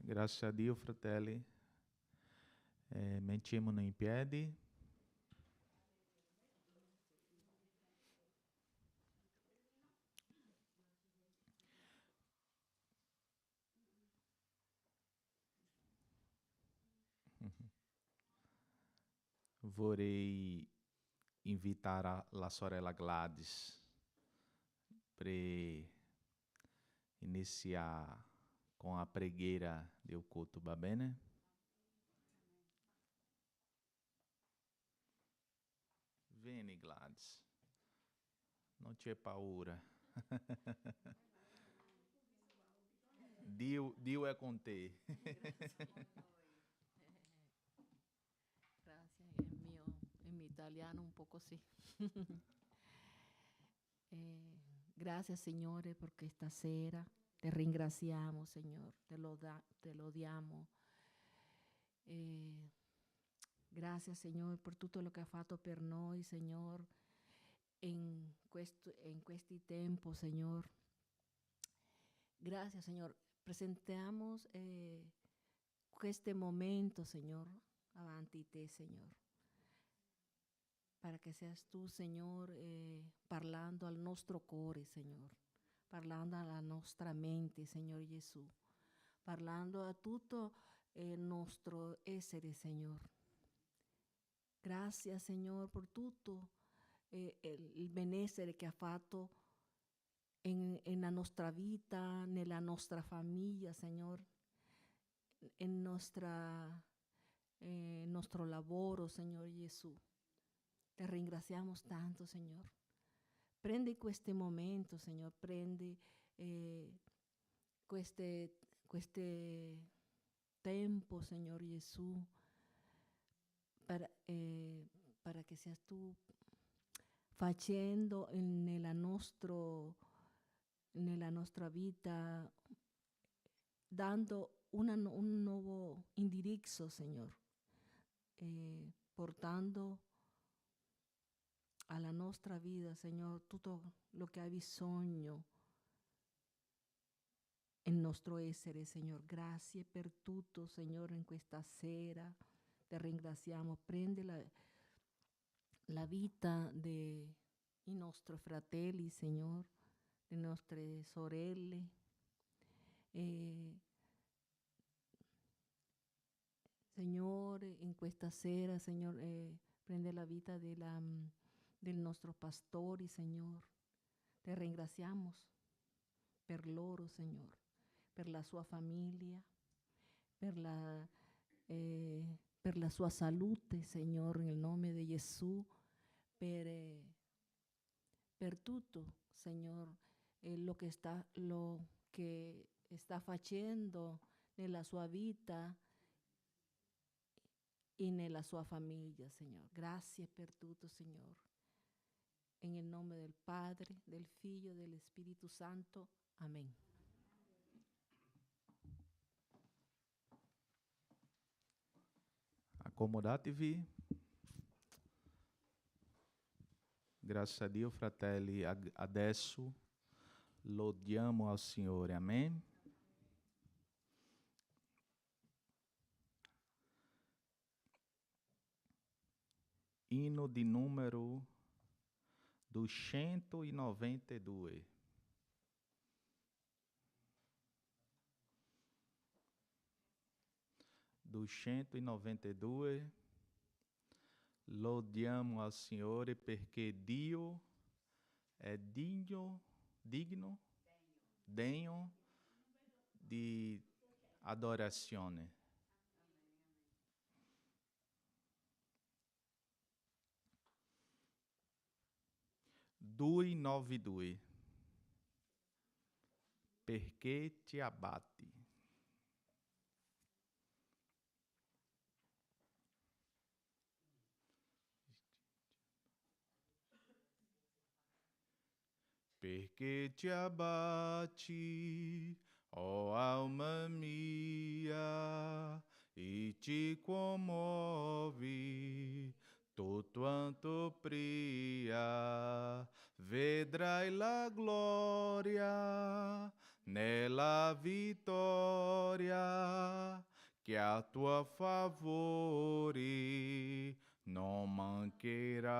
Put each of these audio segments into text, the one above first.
Grazie a Dio, fratelli. Mettiamoci in piedi. Vorrei invitare la sorella Gladys per iniziare con la preghiera del culto, va bene? Vieni Gladys, non c'è paura. Dio è con te. Gracias, en mi italiano un poco sí. Gracias, Señor, porque esta sera te ringraziamo, Señor, te lo diamo. Gracias, Señor, per tutto lo che ha fatto per noi, Señor, in questi tempo, Señor. Gracias, Señor. Presentamos este momento, Señor, avanti te, Señor. Para che seas tu, Signore, parlando al nostro cuore, Signore, parlando alla nostra mente, Signore Gesù, parlando a tutto il nostro essere, Signore. Grazie, Signore, per tutto il benessere che ha fatto nella nostra vita, nella nostra famiglia, Signore, in nostro lavoro, Signore Gesù. Te ringraziamo tanto, Signore. Prendi questo momento, Signore, prendi questo tempo, Signore Gesù, para che seas tu facendo nella nostra vita, dando un nuovo indirizzo, Signore, portando alla nostra vita, Signore, tutto lo che ha bisogno il nostro essere, Signore. Grazie per tutto, Signore, in questa sera. Te ringraziamo. Prendi la vita dei nostri fratelli, Signore, le nostre sorelle. Signore, in questa sera, Signore, prende la vita del nostro pastore, Signore. Te ringraziamo per loro, Signore, per la sua famiglia, per la sua salute, Signore, nel nome di Gesù, per tutto, Signore, lo che sta facendo nella sua vita e nella sua famiglia, Signore. Grazie per tutto, Signore. En el nombre del Padre, del Figlio, del Spirito Santo. Amén. Accomodatevi. Grazie a Dio, fratelli. Adesso lodiamo al Signore. Amen. Hino de número 292. Lodiamo al Signore perché Dio è digno di adorazione. 292. Perché ti abbatti? Perché ti abbatti, oh alma mia, e ti commuovi, tutto quanto pria, vedrai la gloria nella vittoria que a tua favore non mancherà.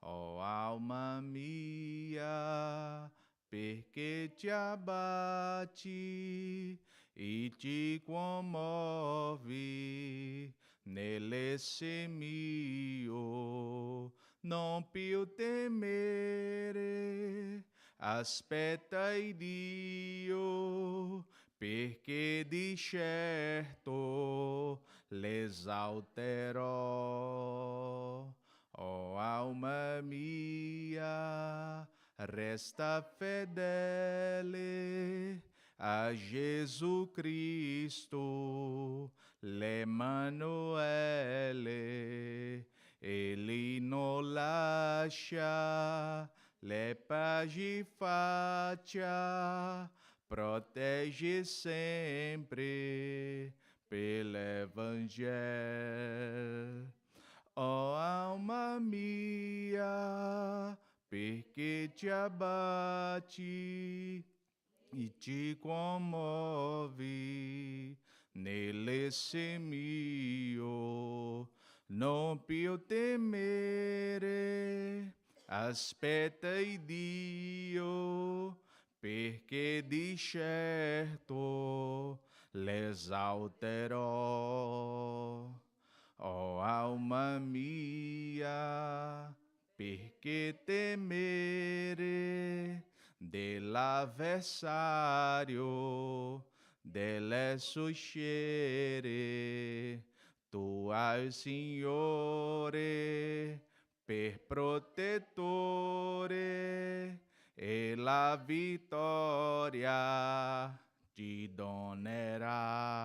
Oh alma mia, perché ti abbatti e ti commovi nell'esse mio, non più temere, aspetta il Dio, perché di certo l'esalterò. Oh alma mia, resta fedele a Gesù Cristo, l'Emanuele. Ele non lascia, le pagi faccia, protegge sempre pell'Evangelo. Oh alma mia, perché ti abbatti e ti commovi nell'esse mio, non più temere, aspetta il Dio, perché di certo l'esalterò. Oh alma mia, perché temere dell'avversario, delle sue scere? Tu hai il Signore per protettore e la vittoria ti donerà.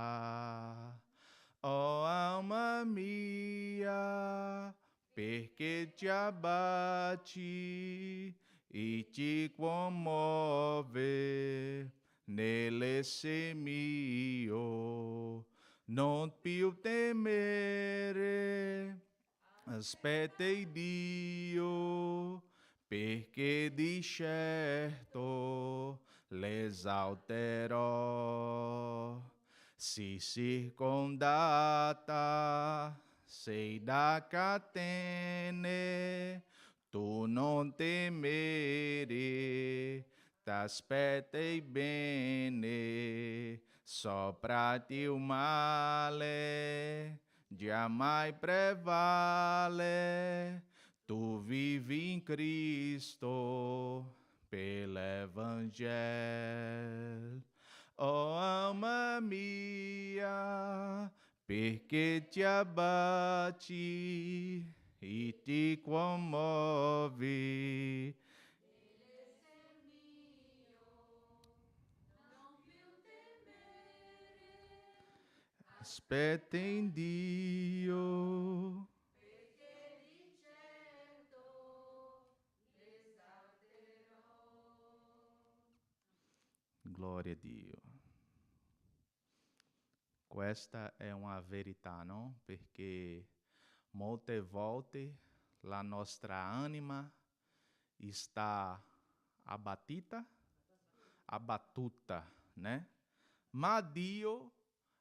Oh alma mia, perché ti abbatti e ti commuove nell'esse mio, non più temere, aspetta il Dio, perché di certo l'esalterò. Si circondata sei da catene, tu non temere, t'aspetti bene, sopra ti il male, jamais prevale, tu vivi in Cristo per l'Evangelo. Oh alma mia, perché ti abbatti e ti commovi? Aspetta in Dio. Glória a Dio. Questa è una verità, no? Perché molte volte la nostra anima sta abbattuta, né? Ma Dio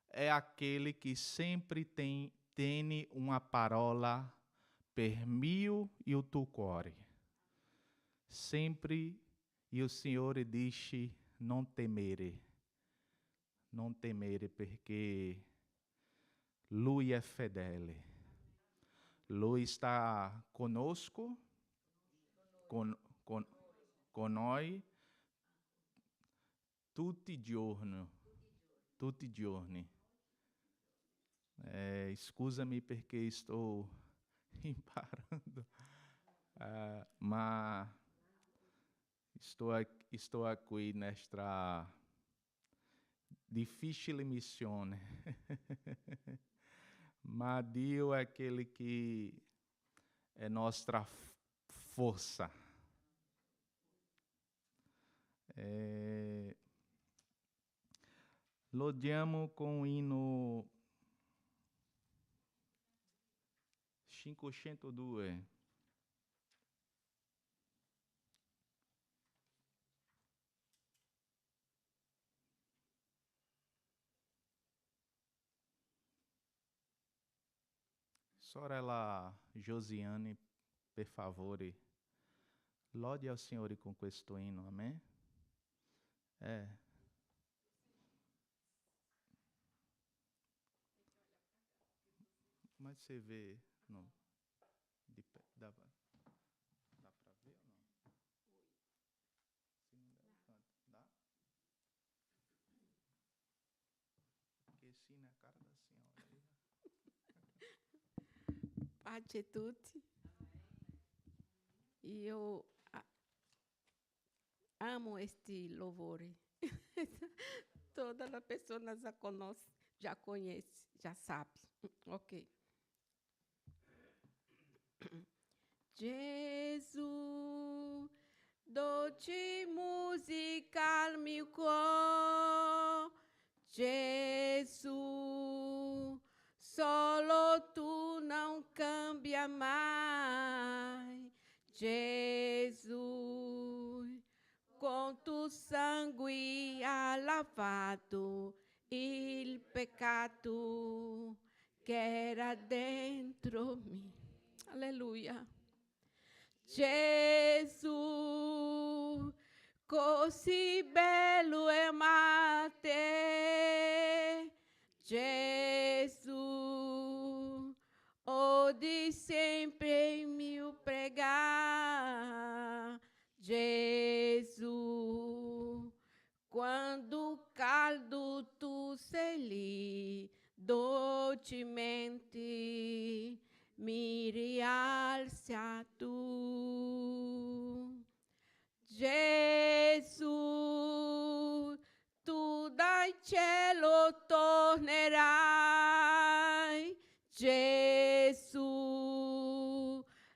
è aquele que sempre tem uma parola per mio e o tuo cuore. Sempre il Signore dice non temere, perché Lui è fedele. Lui sta conosco, con noi tutti i giorni. Scusami perché sto imparando, ma estou aqui nesta difficile missione. Ma Dio è aquele que é nostra força. Lodiamo com o hino 502. Sorella Josiane, per favore, lode ao Senhor com questo inno, amém? Mas você vê, não, de pé, dá pra ver ou não? Se não der, eu canto, dá? Porque sim, na cara da senhora aí. Pace tutti. Io amo este louvore. Todas as pessoas já conhece, já sabe. Ok. Gesù, dolce musica al mio cuore. Gesù, solo tu não cambia mai. Gesù, com tu sangue ha lavato il peccato che era dentro me. Alleluia. Gesù, così bello è amate. Gesù, di sempre mio pregar. Gesù, quando caldo tu sei lì, dolcemente mi rialza tu. Gesù, tu dal cielo tornerai. Gesù,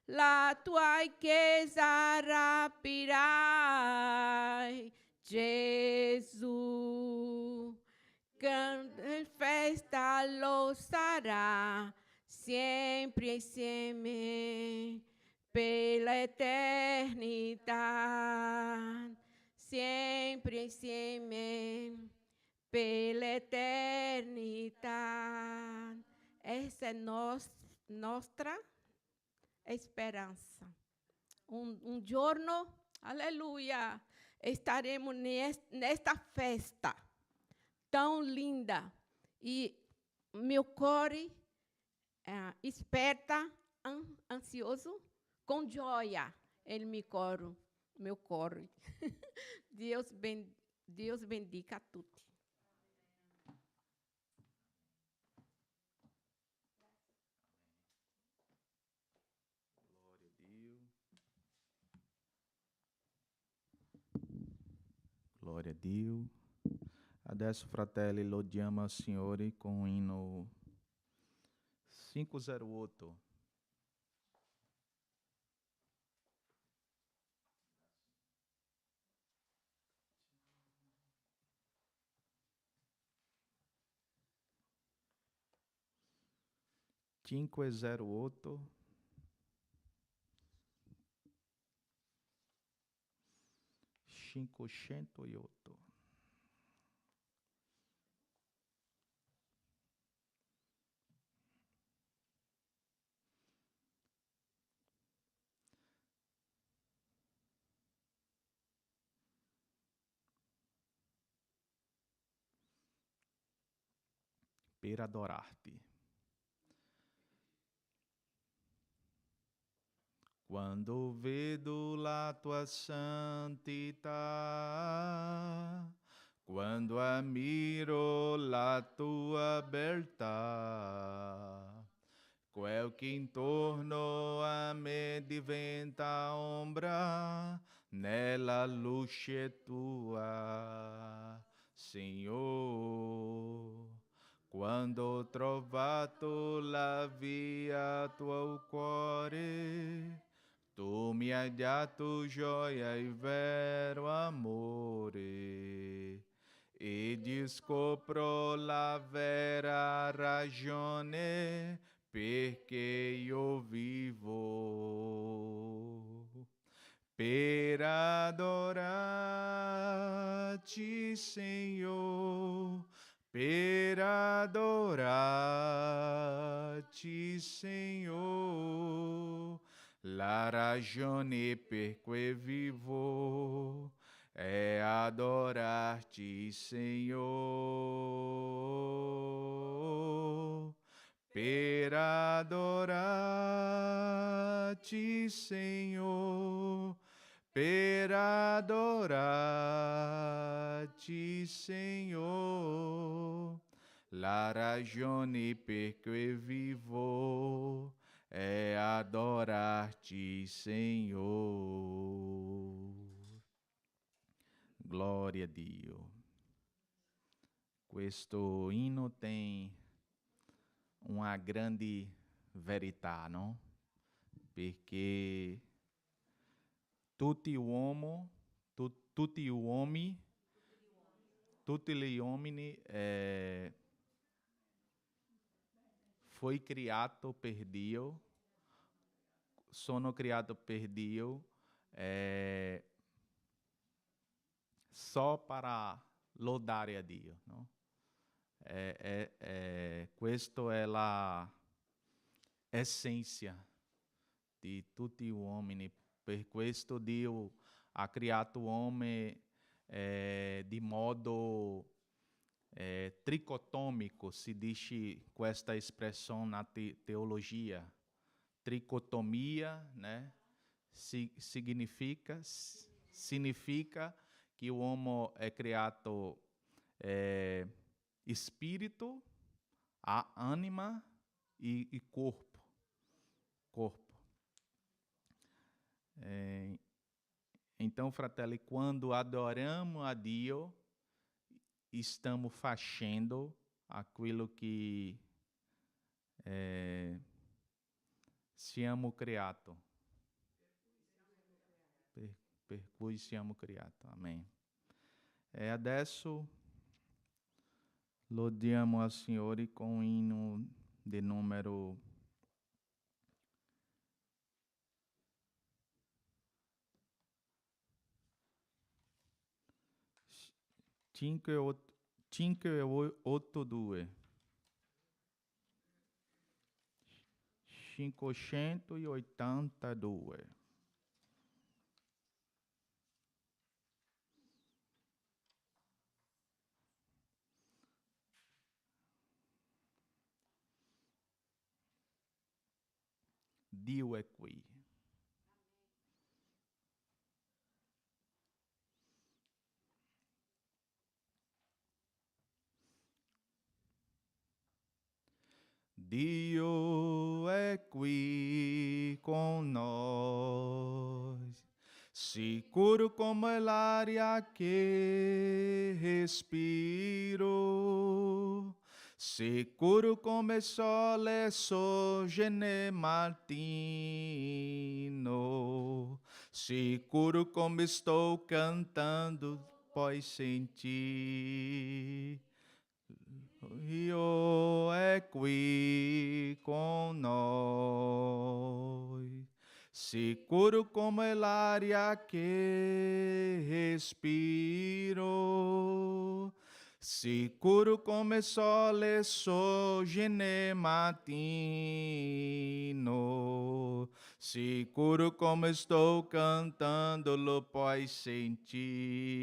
la tua chiesa rapirai. Gesù, grande festa lo sarà, sempre insieme per l'eternità, sempre insieme per l'eternità. Essa é nostra esperança. Giorno, aleluia, estaremos nesta festa tão linda e meu core esperta, ansioso, com joia em meu core. Deus bendiga a tutti. Glória a Dio. Adesso, fratelli, lodiamo al Signore con inno 508. Cinque zero otto 508. Per adorarti. Quando vedo la tua santità, quando ammiro la tua beltà, quel che intorno a me diventa ombra nella luce tua, Signore. Quando ho trovato la via tuo cuore, tu mi hai dato gioia e vero amore, e scopro la vera ragione perché io vivo. Per adorarci, Signore, per adorarci, adorar-te, Senhor. La ragione per cui vivo è adorarti, Senhor. Per adorarti, Senhor. Per adorarti, Senhor. La ragione per cui vivo è adorarti, Senhor. Glória a Dio. Questo inno tem uma grande verità, não? Perché tutti uomini foi criato per Dio, sono criato per Dio só para lodare a Dio, no? Questa è la essenza di tutti gli uomini. Per questo Dio ha creato l'uomo di modo tricotomico, si dice questa espressione na teologia. Tricotomia, né? Significa que o homem é criado espírito, ânima e corpo. Então, fratelli, quando adoramos a Dio, estamos fazendo aquilo que siamo criato. Per cui siamo criati. Amém. Adesso lodiamo al Signore con un inno di numero 582. 582. Dio è qui. Dio è qui con noi, sicuro come l'aria che respiro, sicuro come il sole sorge nel mattino, sicuro come sto cantando poi sentir. Dio è qui con noi, sicuro come l'aria che respiro, sicuro come il sole sorge nel mattino, sicuro come sto cantando lo puoi sentire.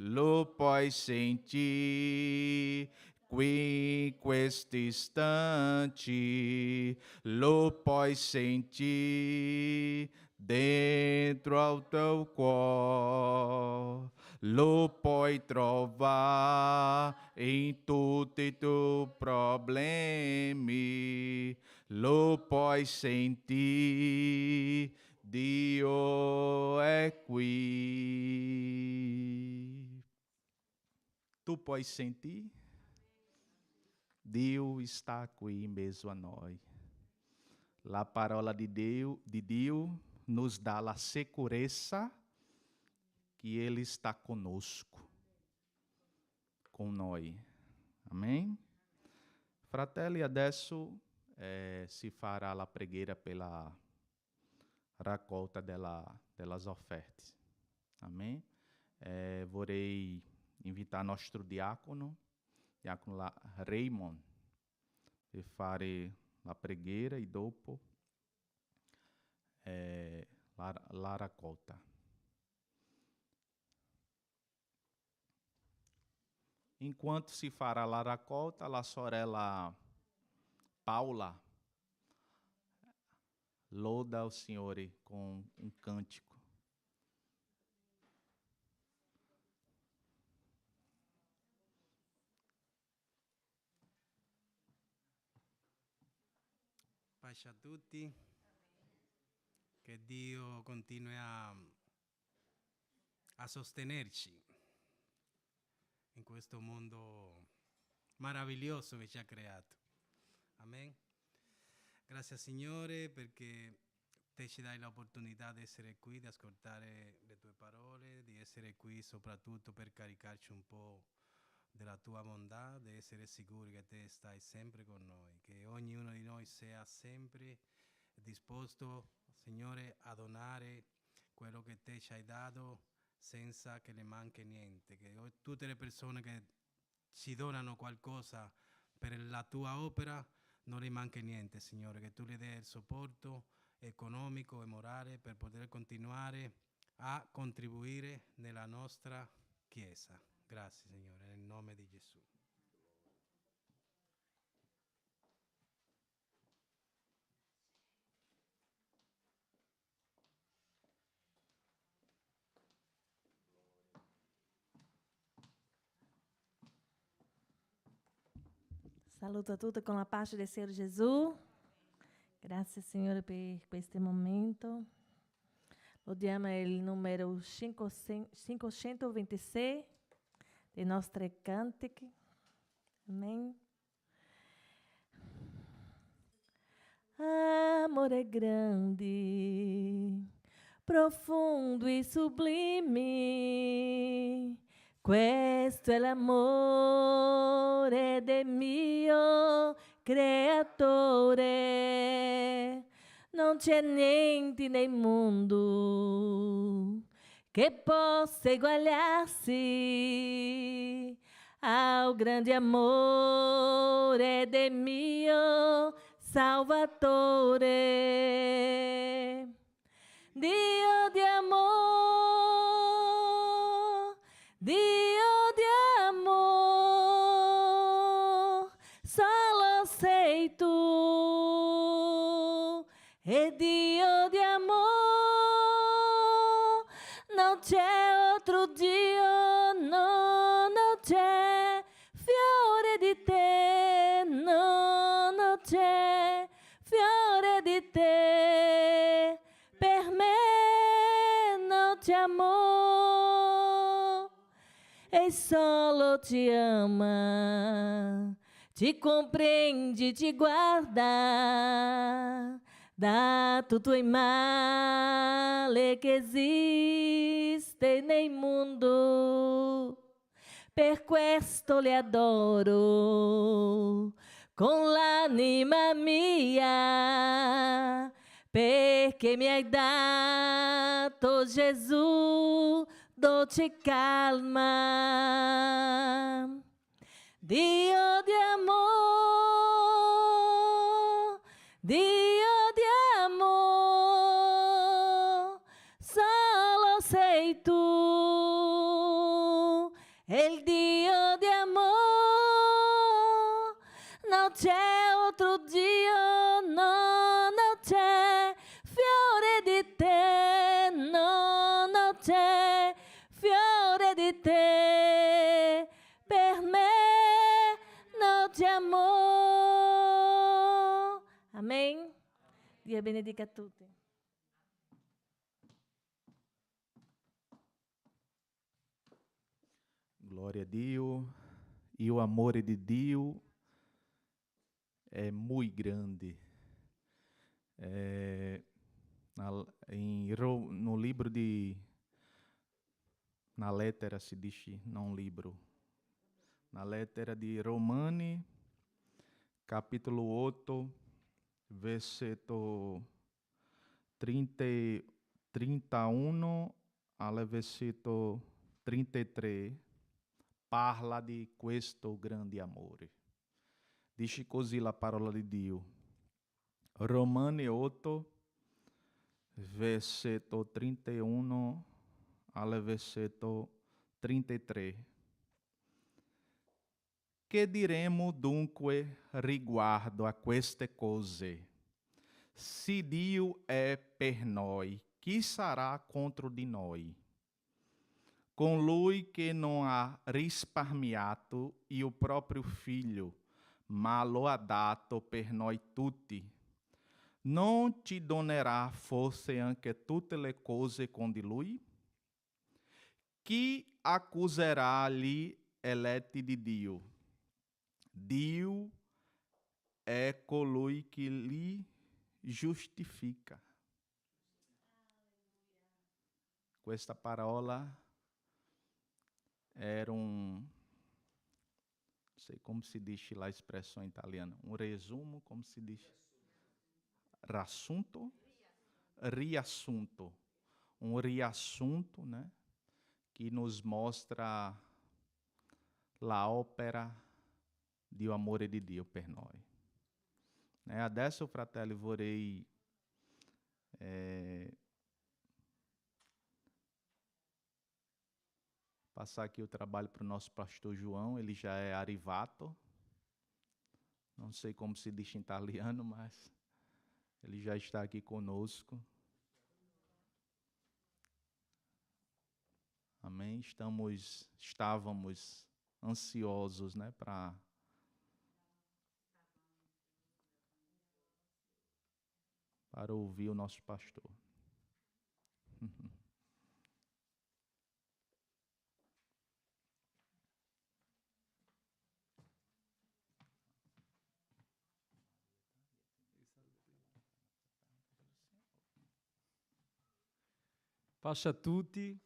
Lo puoi sentire qui in questi istanti, lo puoi sentire dentro al tuo cuore, lo puoi trovare in tutti i tuoi problemi, lo puoi sentire, Dio è qui. Tu pode sentir? Deus está aqui mesmo a nós. A palavra de Deus nos dá a segurança que Ele está conosco, com nós. Amém? Fratelli, adesso si farà la preghiera per la raccolta delas offerte. Amém? Vorrei invitar nostro diácono Raymond, e fare la preghiera e dopo la raccolta. Enquanto se fará la raccolta, la sorella Paula louda ao Senhor com um cântico. Pace a tutti, che Dio continui a sostenerci in questo mondo meraviglioso che ci ha creato. Amen. Grazie Signore perché te ci dai l'opportunità di essere qui, di ascoltare le tue parole, di essere qui soprattutto per caricarci un po' della tua bontà, di essere sicuri che te stai sempre con noi, che ognuno di noi sia sempre disposto, Signore, a donare quello che te ci hai dato senza che le manchi niente, che tutte le persone che ci donano qualcosa per la tua opera non le manchi niente, Signore, che tu le dai il supporto economico e morale per poter continuare a contribuire nella nostra Chiesa. Grazie, Signore, nel nome di Gesù. Saluto a tutti con la pace del Signore Gesù. Grazie Signore per questo momento. Lodiamo il numero 526 dei nostri cantici. Amém. Amore grande, profundo e sublime, questo è l'amore del mio creatore. Non c'è niente nel mondo che possa eguagliarsi ao grande amore del mio Salvatore. Dio di amor, Dio di amor, solo sei tu. E Dio di amor, non c'è altro Dio, no, non c'è fiore di te, no, non c'è fiore di te, per me non c'è amore, e solo ti ama, ti compreende, ti guarda, da tutto il male che esiste nel mondo. Per questo le adoro con l'anima mia, perché mi hai dato Gesù dolce calma. Dio di amor, Dio di amor, solo sei tu, il Dio di amor, non c'è altro Dio, no, non c'è fiore di te, no, non c'è fiore di te, per me non c'è amore. Amen. Dio benedica a tutti. Glória a Deus. E o amor de Deus é muito grande. No livro de... Na lettera si dice, não livro. Na lettera di Romani, capítulo 8, versetto 31 al versetto 33, parla di questo grande amore. Dice così la parola di Dio. Romani 8, versetto 31 al versetto 33. Che diremo dunque riguardo a queste cose? Se Dio è per noi, chi sarà contro di noi? Colui che non ha risparmiato il proprio figlio, ma lo ha dato per noi tutti, non ci donerà forse anche tutte le cose con di lui? Chi accuserà gli eletti di Dio? Dio è colui che li giustifica. Questa parola era non sei como se diz lá a expressão italiana, resumo, como se diz? Rassunto? Riassunto. Riassunto, né? Que nos mostra a ópera do amore di Dio per noi. Adesso, fratelli, vorrei passar aqui o trabalho para o nosso pastor João. Ele já é arrivato. Não sei como se diz em italiano, mas ele já está aqui conosco. Amém? Estávamos ansiosos, né, para ouvir o nosso pastor. Pace a tutti,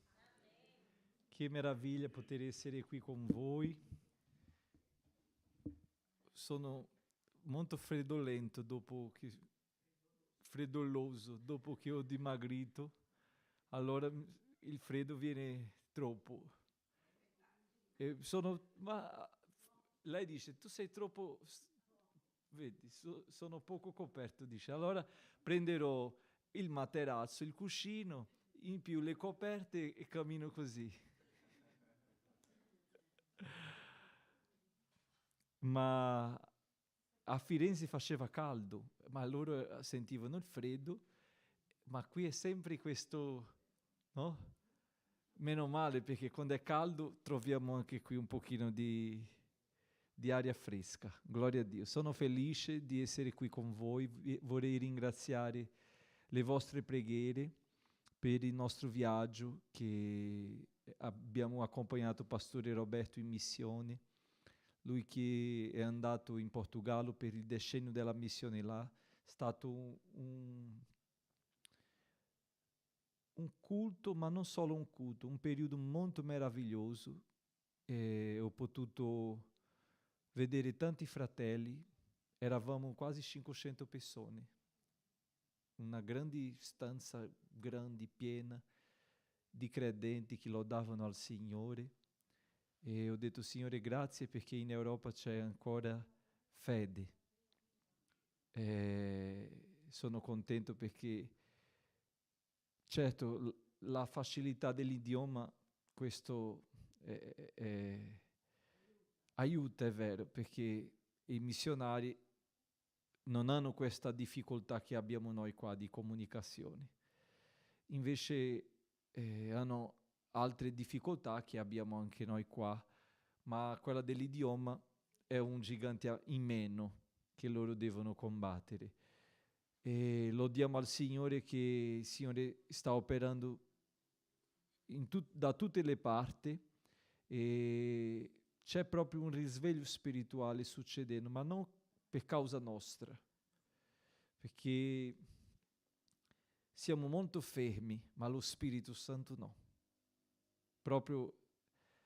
che meraviglia poter essere qui con voi. Sono molto freddoloso dopo che ho dimagrito, allora il freddo viene troppo. Ma lei dice, tu sei troppo, vedi, sono poco coperto, dice, allora prenderò il materasso, il cuscino, in più le coperte e cammino così. Ma a Firenze faceva caldo, ma loro sentivano il freddo, ma qui è sempre questo, no? Meno male, perché quando è caldo troviamo anche qui un pochino di aria fresca. Gloria a Dio. Sono felice di essere qui con voi. Vorrei ringraziare le vostre preghiere per il nostro viaggio che abbiamo accompagnato Pastore Roberto in missione. Lui che è andato in Portogallo per il decennio della missione là, è stato un culto, ma non solo un culto, un periodo molto meraviglioso. Ho potuto vedere tanti fratelli, eravamo quasi 500 persone, una grande stanza, grande, piena, di credenti che lodavano al Signore. E ho detto, Signore, grazie perché in Europa c'è ancora fede. Sono contento perché, certo, la facilità dell'idioma, questo aiuta, è vero, perché i missionari non hanno questa difficoltà che abbiamo noi qua di comunicazione. Invece hanno altre difficoltà che abbiamo anche noi qua, ma quella dell'idioma è un gigante in meno che loro devono combattere. E lodiamo al Signore che il Signore sta operando da tutte le parti e c'è proprio un risveglio spirituale succedendo, ma non per causa nostra, perché siamo molto fermi, ma lo Spirito Santo no. Proprio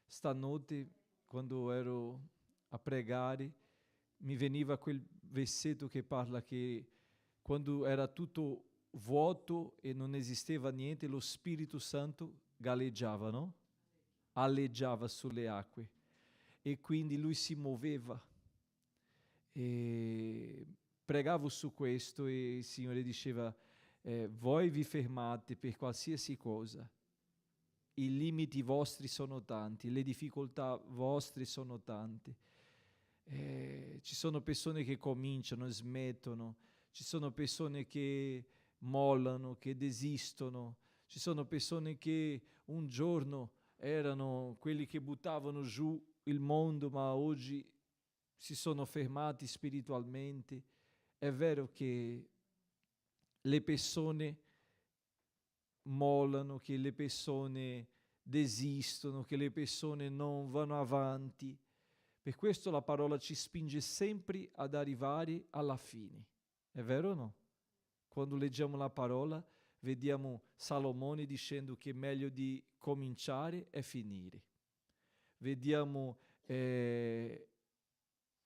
stanotte, quando ero a pregare, mi veniva quel versetto che parla che quando era tutto vuoto e non esisteva niente, lo Spirito Santo galleggiava, no? Alleggiava sulle acque e quindi lui si muoveva. E pregavo su questo e il Signore diceva, voi vi fermate per qualsiasi cosa, i limiti vostri sono tanti, le difficoltà vostre sono tante. Ci sono persone che cominciano, smettono, ci sono persone che mollano, che desistono, ci sono persone che un giorno erano quelli che buttavano giù il mondo, ma oggi si sono fermati spiritualmente. È vero che le persone mollano, che le persone desistono, che le persone non vanno avanti. Per questo la parola ci spinge sempre ad arrivare alla fine. È vero o no? Quando leggiamo la parola, vediamo Salomone dicendo che è meglio di cominciare e finire. Vediamo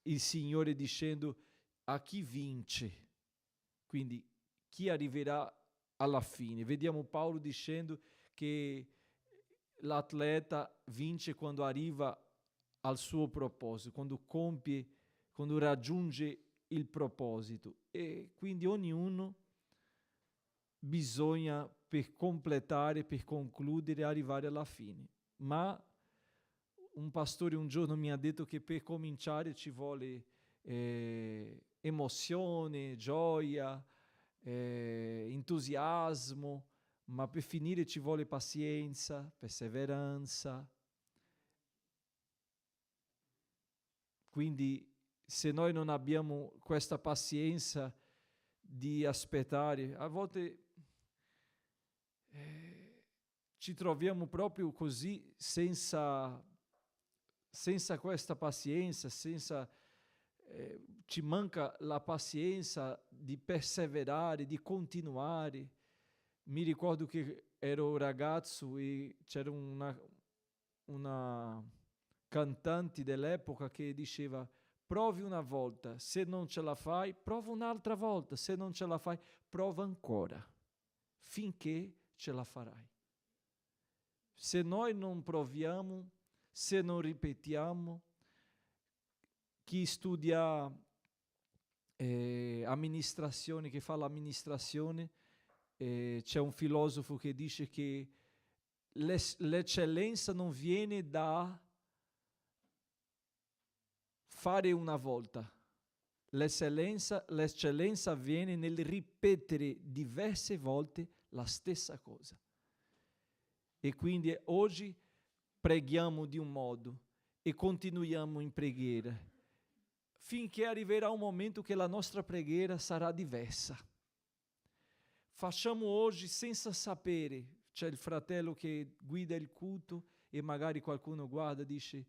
il Signore dicendo a chi vince, quindi chi arriverà alla fine. Vediamo Paolo dicendo che l'atleta vince quando arriva al suo proposito, quando raggiunge il proposito. E quindi ognuno bisogna per completare, per concludere, arrivare alla fine. Ma un pastore un giorno mi ha detto che per cominciare ci vuole emozione, gioia, entusiasmo, ma per finire ci vuole pazienza, perseveranza. Quindi se noi non abbiamo questa pazienza di aspettare, a volte ci troviamo proprio così senza questa pazienza, ci manca la pazienza di perseverare, di continuare. Mi ricordo che ero ragazzo e c'era una cantante dell'epoca che diceva: provi una volta, se non ce la fai, prova un'altra volta, se non ce la fai, prova ancora, finché ce la farai. Se noi non proviamo, se non ripetiamo, chi studia amministrazione, che fa l'amministrazione, c'è un filosofo che dice che l'eccellenza non viene da fare una volta. L'eccellenza avviene nel ripetere diverse volte la stessa cosa. E quindi oggi preghiamo di un modo e continuiamo in preghiera, finché arriverà un momento che la nostra preghiera sarà diversa. Facciamo oggi senza sapere. C'è il fratello che guida il culto e magari qualcuno guarda e dice: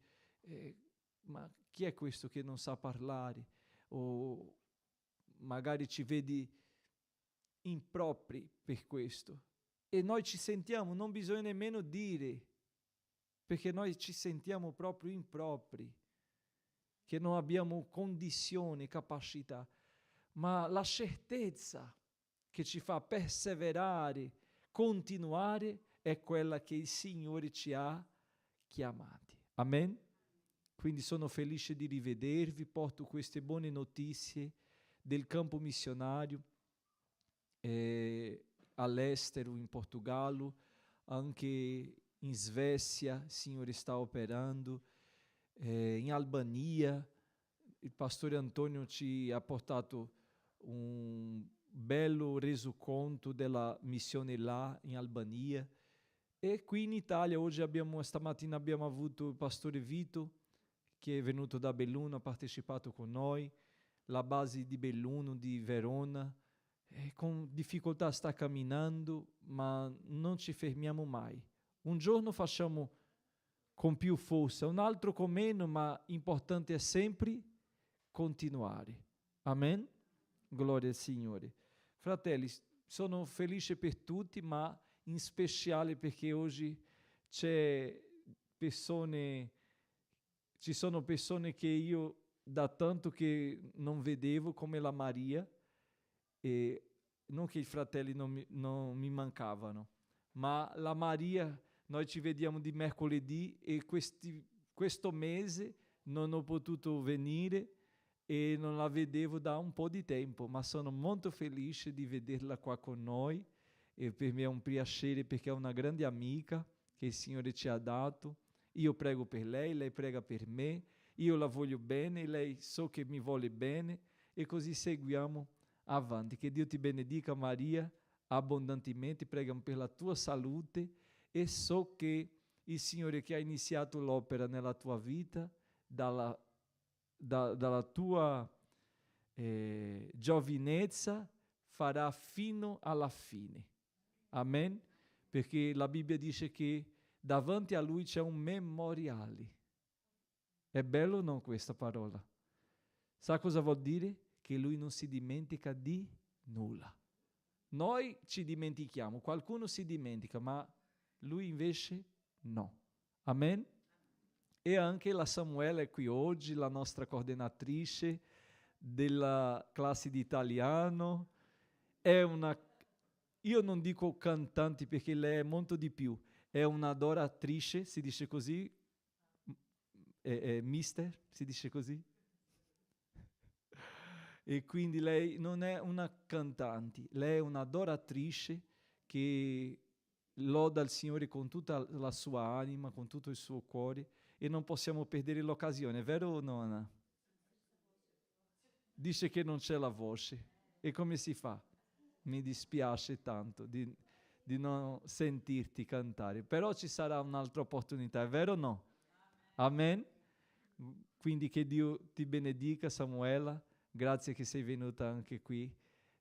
ma chi è questo che non sa parlare? O magari ci vedi impropri per questo. E noi ci sentiamo, non bisogna nemmeno dire, perché noi ci sentiamo proprio impropri, che non abbiamo condizioni, capacità, ma la certezza che ci fa perseverare, continuare, è quella che il Signore ci ha chiamati. Amen? Quindi sono felice di rivedervi, porto queste buone notizie del campo missionario all'estero, in Portogallo, anche in Svezia il Signore sta operando, in Albania il pastore Antonio ci ha portato un bello resoconto della missione là in Albania. E qui in Italia oggi stamattina abbiamo avuto il pastore Vito, che è venuto da Belluno, ha partecipato con noi, la base di Belluno, di Verona, con difficoltà sta camminando, ma non ci fermiamo mai. Un giorno facciamo con più forza, un altro con meno, ma importante è sempre continuare. Amen? Gloria al Signore. Fratelli, sono felice per tutti, ma in speciale perché oggi ci sono persone che io da tanto che non vedevo, come la Maria, e non che i fratelli non mi mancavano, ma la Maria, noi ci vediamo di mercoledì e questo mese non ho potuto venire e non la vedevo da un po' di tempo, ma sono molto felice di vederla qua con noi e per me è un piacere perché è una grande amica che il Signore ci ha dato. Io prego per lei prega per me, io la voglio bene, lei so che mi vuole bene e così seguiamo avanti. Che Dio ti benedica, Maria, abbondantemente, preghiamo per la tua salute e so che il Signore che ha iniziato l'opera nella tua vita, dalla tua giovinezza, farà fino alla fine. Amen? Perché la Bibbia dice che davanti a Lui c'è un memoriale. È bello o no questa parola? Sa cosa vuol dire? Che Lui non si dimentica di nulla. Noi ci dimentichiamo, qualcuno si dimentica, ma Lui invece no. Amen? E anche la Samuela è qui oggi, la nostra coordinatrice della classe di italiano. È una, io non dico cantante perché lei è molto di più, è un'adoratrice, si dice così? Mister, si dice così? E quindi lei non è una cantante, lei è un'adoratrice che loda il Signore con tutta la sua anima, con tutto il suo cuore e non possiamo perdere l'occasione, è vero o no, Anna? Dice che non c'è la voce. E come si fa? Mi dispiace tanto di non sentirti cantare, però ci sarà un'altra opportunità, è vero o no? Amen? Quindi che Dio ti benedica, Samuela. Grazie che sei venuta anche qui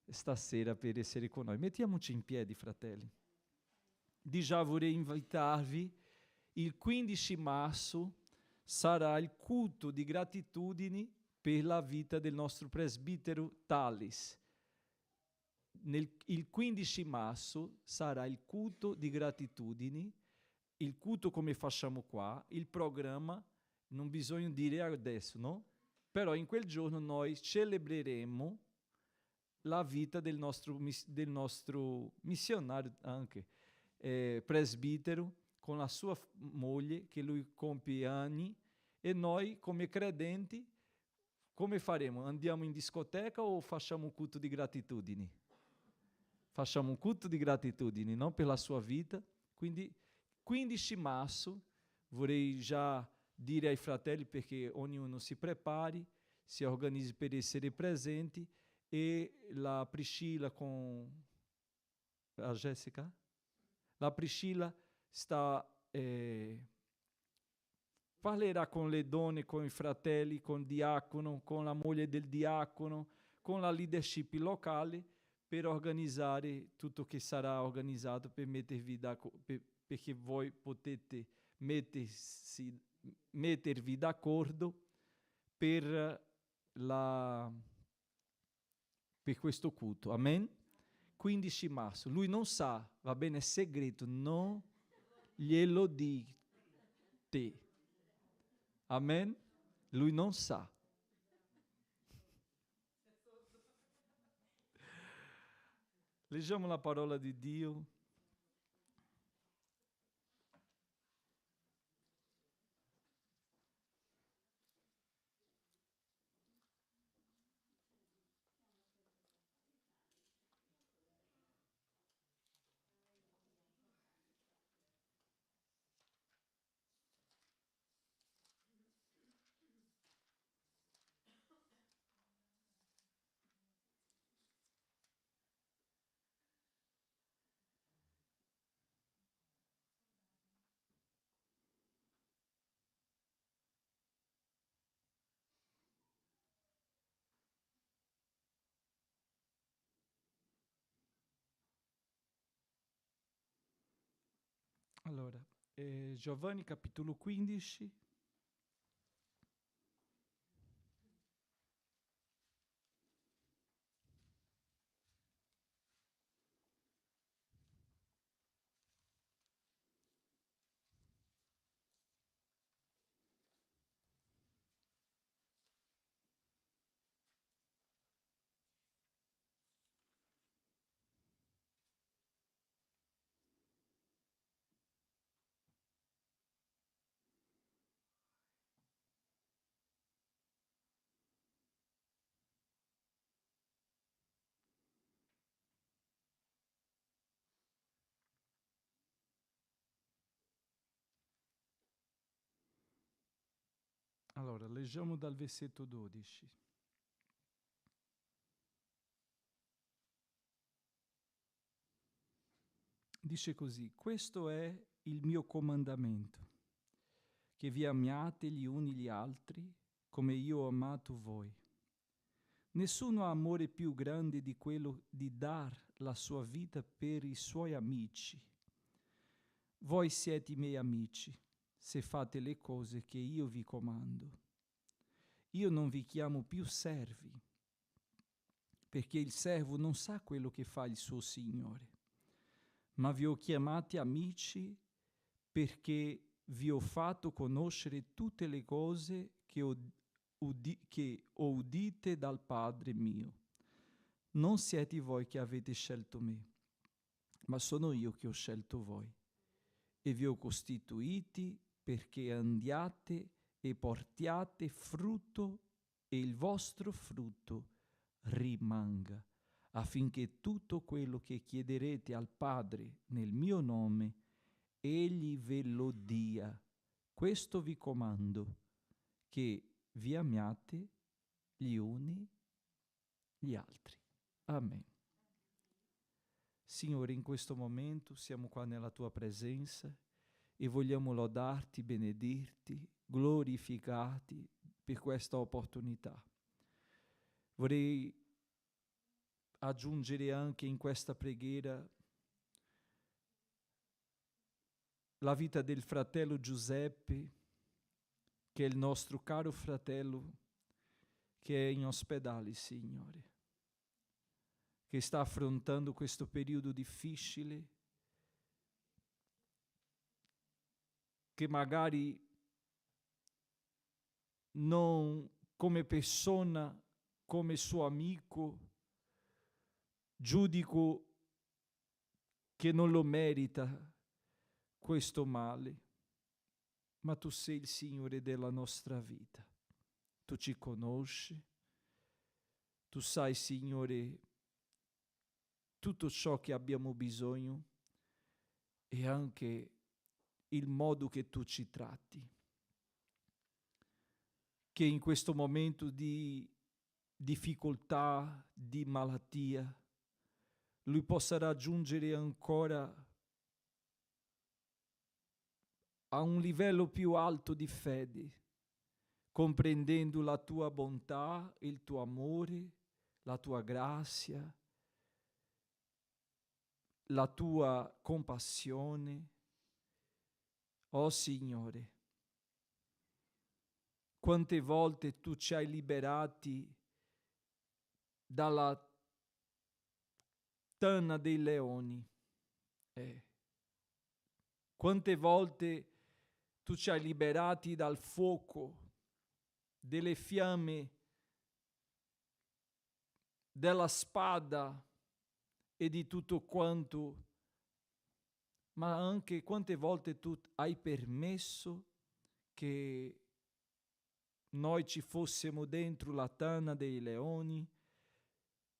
stasera per essere con noi. Mettiamoci in piedi, fratelli. Di già vorrei invitarvi, il 15 marzo sarà il culto di gratitudine per la vita del nostro presbitero Thales. Il 15 marzo sarà il culto di gratitudine, il culto come facciamo qua, il programma, non bisogna dire adesso, no? Però in quel giorno noi celebreremo la vita del nostro missionario anche, presbitero, con la sua moglie che lui compie anni, e noi come credenti come faremo? Andiamo in discoteca o facciamo un culto di gratitudine? Facciamo un culto di gratitudine, no? Per la sua vita. Quindi 15 marzo vorrei già dire ai fratelli perché ognuno si prepari, si organizzi per essere presenti, e la Priscilla con a Jessica, la Priscilla parlerà con le donne, con i fratelli, con il diacono, con la moglie del diacono, con la leadership locale per organizzare tutto che sarà organizzato per perché voi potete mettervi d'accordo per questo culto. Amen? 15 marzo. Lui non sa, va bene, è segreto, non glielo dite. Amen? Lui non sa. Leggiamo la parola di Dio. Allora, Giovanni capitolo 15. Allora, leggiamo dal versetto 12. Dice così: questo è il mio comandamento, che vi amiate gli uni gli altri come io ho amato voi. Nessuno ha amore più grande di quello di dar la sua vita per i suoi amici. Voi siete i miei amici, se fate le cose che io vi comando. Io non vi chiamo più servi, perché il servo non sa quello che fa il suo Signore, ma vi ho chiamati amici perché vi ho fatto conoscere tutte le cose che ho udite dal Padre mio. Non siete voi che avete scelto me, ma sono io che ho scelto voi e vi ho costituiti perché andiate e portiate frutto e il vostro frutto rimanga, affinché tutto quello che chiederete al Padre nel mio nome, Egli ve lo dia. Questo vi comando, che vi amiate gli uni gli altri. Amen. Signore, in questo momento siamo qua nella tua presenza e vogliamo lodarti, benedirti, glorificarti per questa opportunità. Vorrei aggiungere anche in questa preghiera la vita del fratello Giuseppe, che è il nostro caro fratello che è in ospedale, Signore, che sta affrontando questo periodo difficile, che magari non come persona, come suo amico, giudico che non lo merita questo male, ma tu sei il Signore della nostra vita. Tu ci conosci, tu sai, Signore, tutto ciò che abbiamo bisogno e anche il modo che tu ci tratti. Che in questo momento di difficoltà, di malattia, Lui possa raggiungere ancora a un livello più alto di fede, comprendendo la tua bontà, il tuo amore, la tua grazia, la tua compassione. Oh Signore, quante volte tu ci hai liberati dalla tana dei leoni. Quante volte tu ci hai liberati dal fuoco, delle fiamme, della spada e di tutto quanto, ma anche quante volte tu hai permesso che noi ci fossimo dentro la tana dei leoni,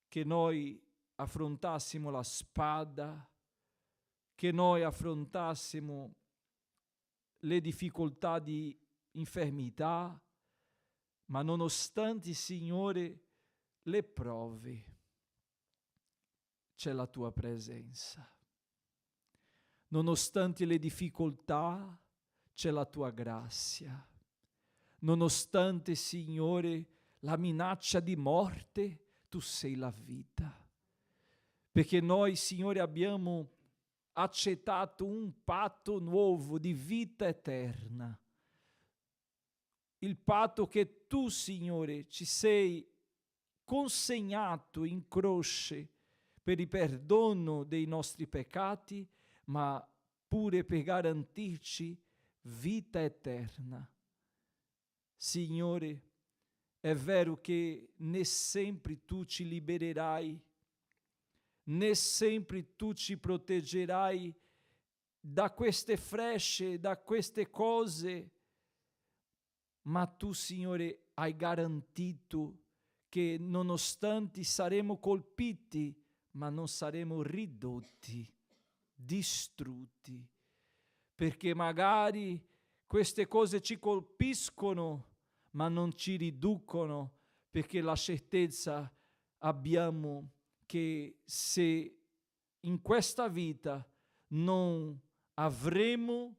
che noi affrontassimo la spada, che noi affrontassimo le difficoltà di infermità, ma nonostante, Signore, le prove, c'è la tua presenza. Nonostante le difficoltà, c'è la tua grazia. Nonostante, Signore, la minaccia di morte, tu sei la vita. Perché noi, Signore, abbiamo accettato un patto nuovo di vita eterna. Il patto che tu, Signore, ci sei consegnato in croce per il perdono dei nostri peccati, ma pure per garantirci vita eterna. Signore, è vero che né sempre tu ci libererai, né sempre tu ci proteggerai da queste frecce, da queste cose, ma tu, Signore, hai garantito che nonostante saremo colpiti, ma non saremo ridotti, distrutti, perché magari queste cose ci colpiscono, ma non ci riducono, perché la certezza abbiamo che se in questa vita non avremo,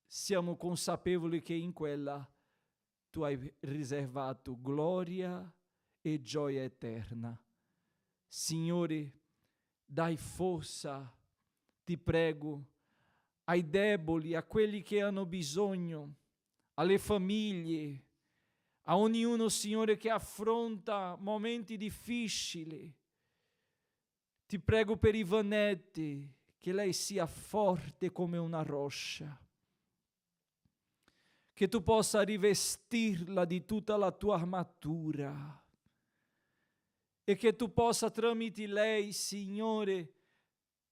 siamo consapevoli che in quella tu hai riservato gloria e gioia eterna. Signore, dai forza, ti prego, ai deboli, a quelli che hanno bisogno, alle famiglie, a ognuno, Signore, che affronta momenti difficili. Ti prego per Ivanette, che lei sia forte come una roccia, che tu possa rivestirla di tutta la tua armatura e che tu possa tramite lei, Signore,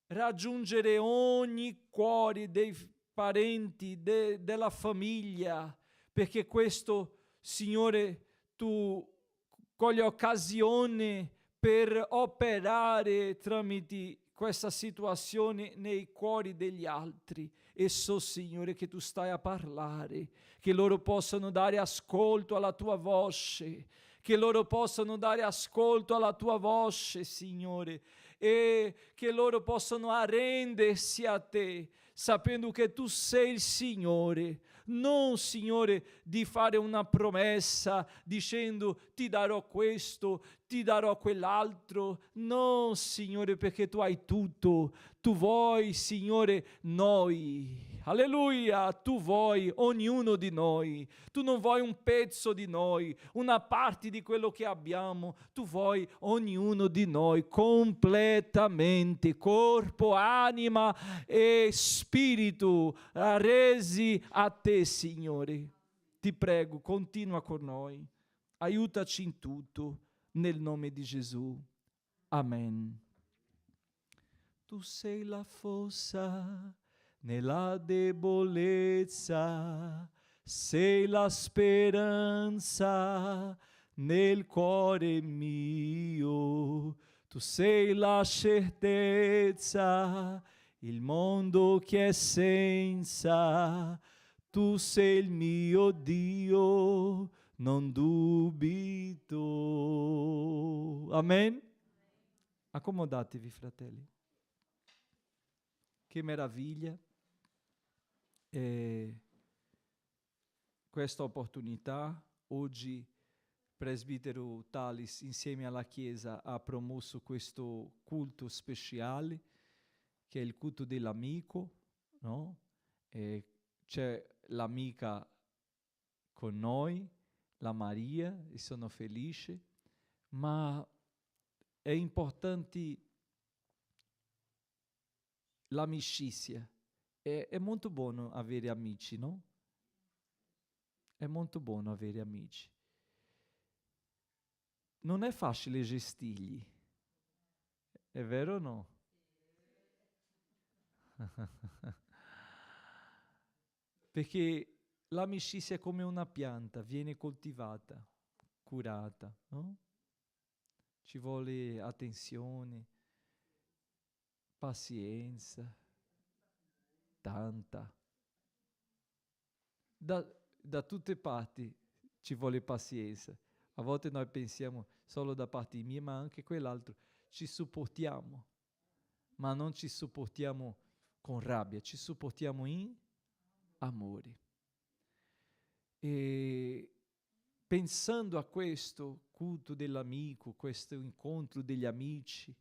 raggiungere ogni cuore dei parenti, della famiglia, perché questo, Signore, tu cogli occasione per operare tramite questa situazione nei cuori degli altri. E so, Signore, che tu stai a parlare, che loro possano dare ascolto alla tua voce, che loro possano dare ascolto alla tua voce, Signore, e che loro possano arrendersi a te, sapendo che tu sei il Signore. Non, Signore, di fare una promessa dicendo ti darò questo, ti darò quell'altro. No, Signore, perché tu hai tutto. Tu vuoi, Signore, noi. Alleluia, tu vuoi ognuno di noi. Tu non vuoi un pezzo di noi, una parte di quello che abbiamo. Tu vuoi ognuno di noi completamente, corpo, anima e spirito, resi a te, Signore. Ti prego, continua con noi. Aiutaci in tutto, nel nome di Gesù. Amen. Tu sei la forza nella debolezza, sei la speranza nel cuore mio. Tu sei la certezza, il mondo che è senza. Tu sei il mio Dio, non dubito. Amen? Accomodatevi, fratelli. Che meraviglia questa opportunità. Oggi presbitero Talis insieme alla Chiesa ha promosso questo culto speciale che è il culto dell'amico, no? C'è l'amica con noi, la Maria, e sono felice, ma è importante l'amicizia. È molto buono avere amici, no? È molto buono avere amici. Non è facile gestirli. È vero o no? Perché l'amicizia è come una pianta, viene coltivata, curata, no? Ci vuole attenzione, pazienza, tanta. Da tutte parti ci vuole pazienza. A volte noi pensiamo solo da parte mia, ma anche quell'altro. Ci supportiamo, ma non ci supportiamo con rabbia, ci supportiamo in amore. E pensando a questo culto dell'amico, questo incontro degli amici,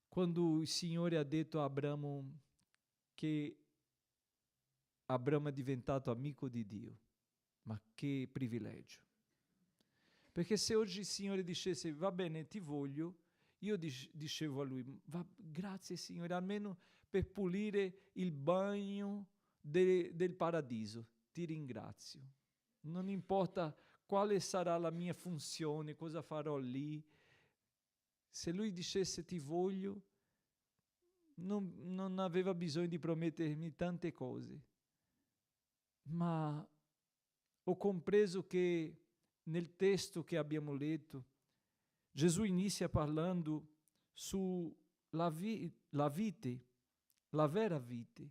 quando il Signore ha detto a Abramo che Abramo è diventato amico di Dio, ma che privilegio. Perché se oggi il Signore dicesse va bene, ti voglio, io dicevo a lui, grazie Signore, almeno per pulire il bagno del paradiso, ti ringrazio. Non importa quale sarà la mia funzione, cosa farò lì. Se lui dicesse ti voglio, non aveva bisogno di promettermi tante cose. Ma ho compreso che nel testo che abbiamo letto, Gesù inizia parlando sulla vite, la vera vite.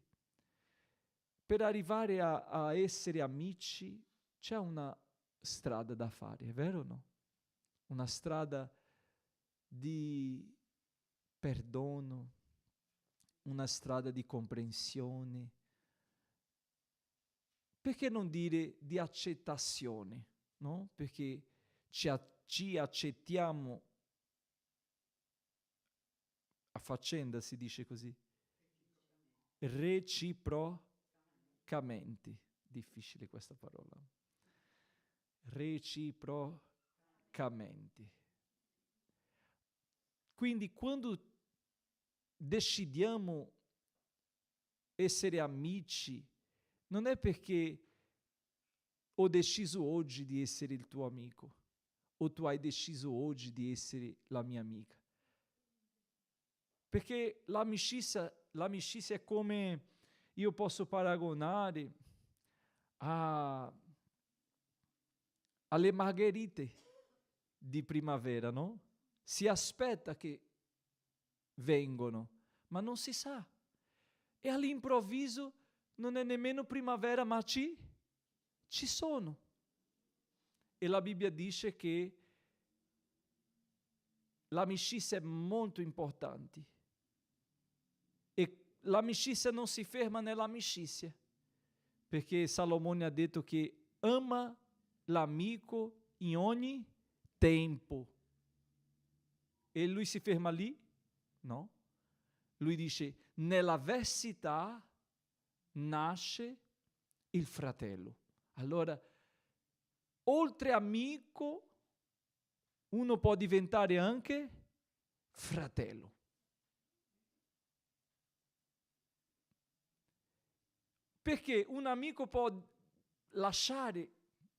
Per arrivare a essere amici c'è una strada da fare, è vero o no? Una strada di perdono, una strada di comprensione, perché non dire di accettazione, no? Perché ci accettiamo a faccenda, si dice così, reciprocamente. Difficile questa parola. Reciprocamente. Quindi quando decidiamo essere amici, non è perché ho deciso oggi di essere il tuo amico, o tu hai deciso oggi di essere la mia amica. Perché l'amicizia è come, io posso paragonare alle margherite di primavera, no? Si aspetta che vengono, ma non si sa. E all'improvviso non è nemmeno primavera, ma ci sono. E la Bibbia dice che l'amicizia è molto importante. E l'amicizia non si ferma nell'amicizia, perché Salomone ha detto che ama l'amico in ogni tempo. E lui si ferma lì? No. Lui dice, nell'avversità nasce il fratello. Allora, oltre amico, uno può diventare anche fratello. Perché un amico può lasciare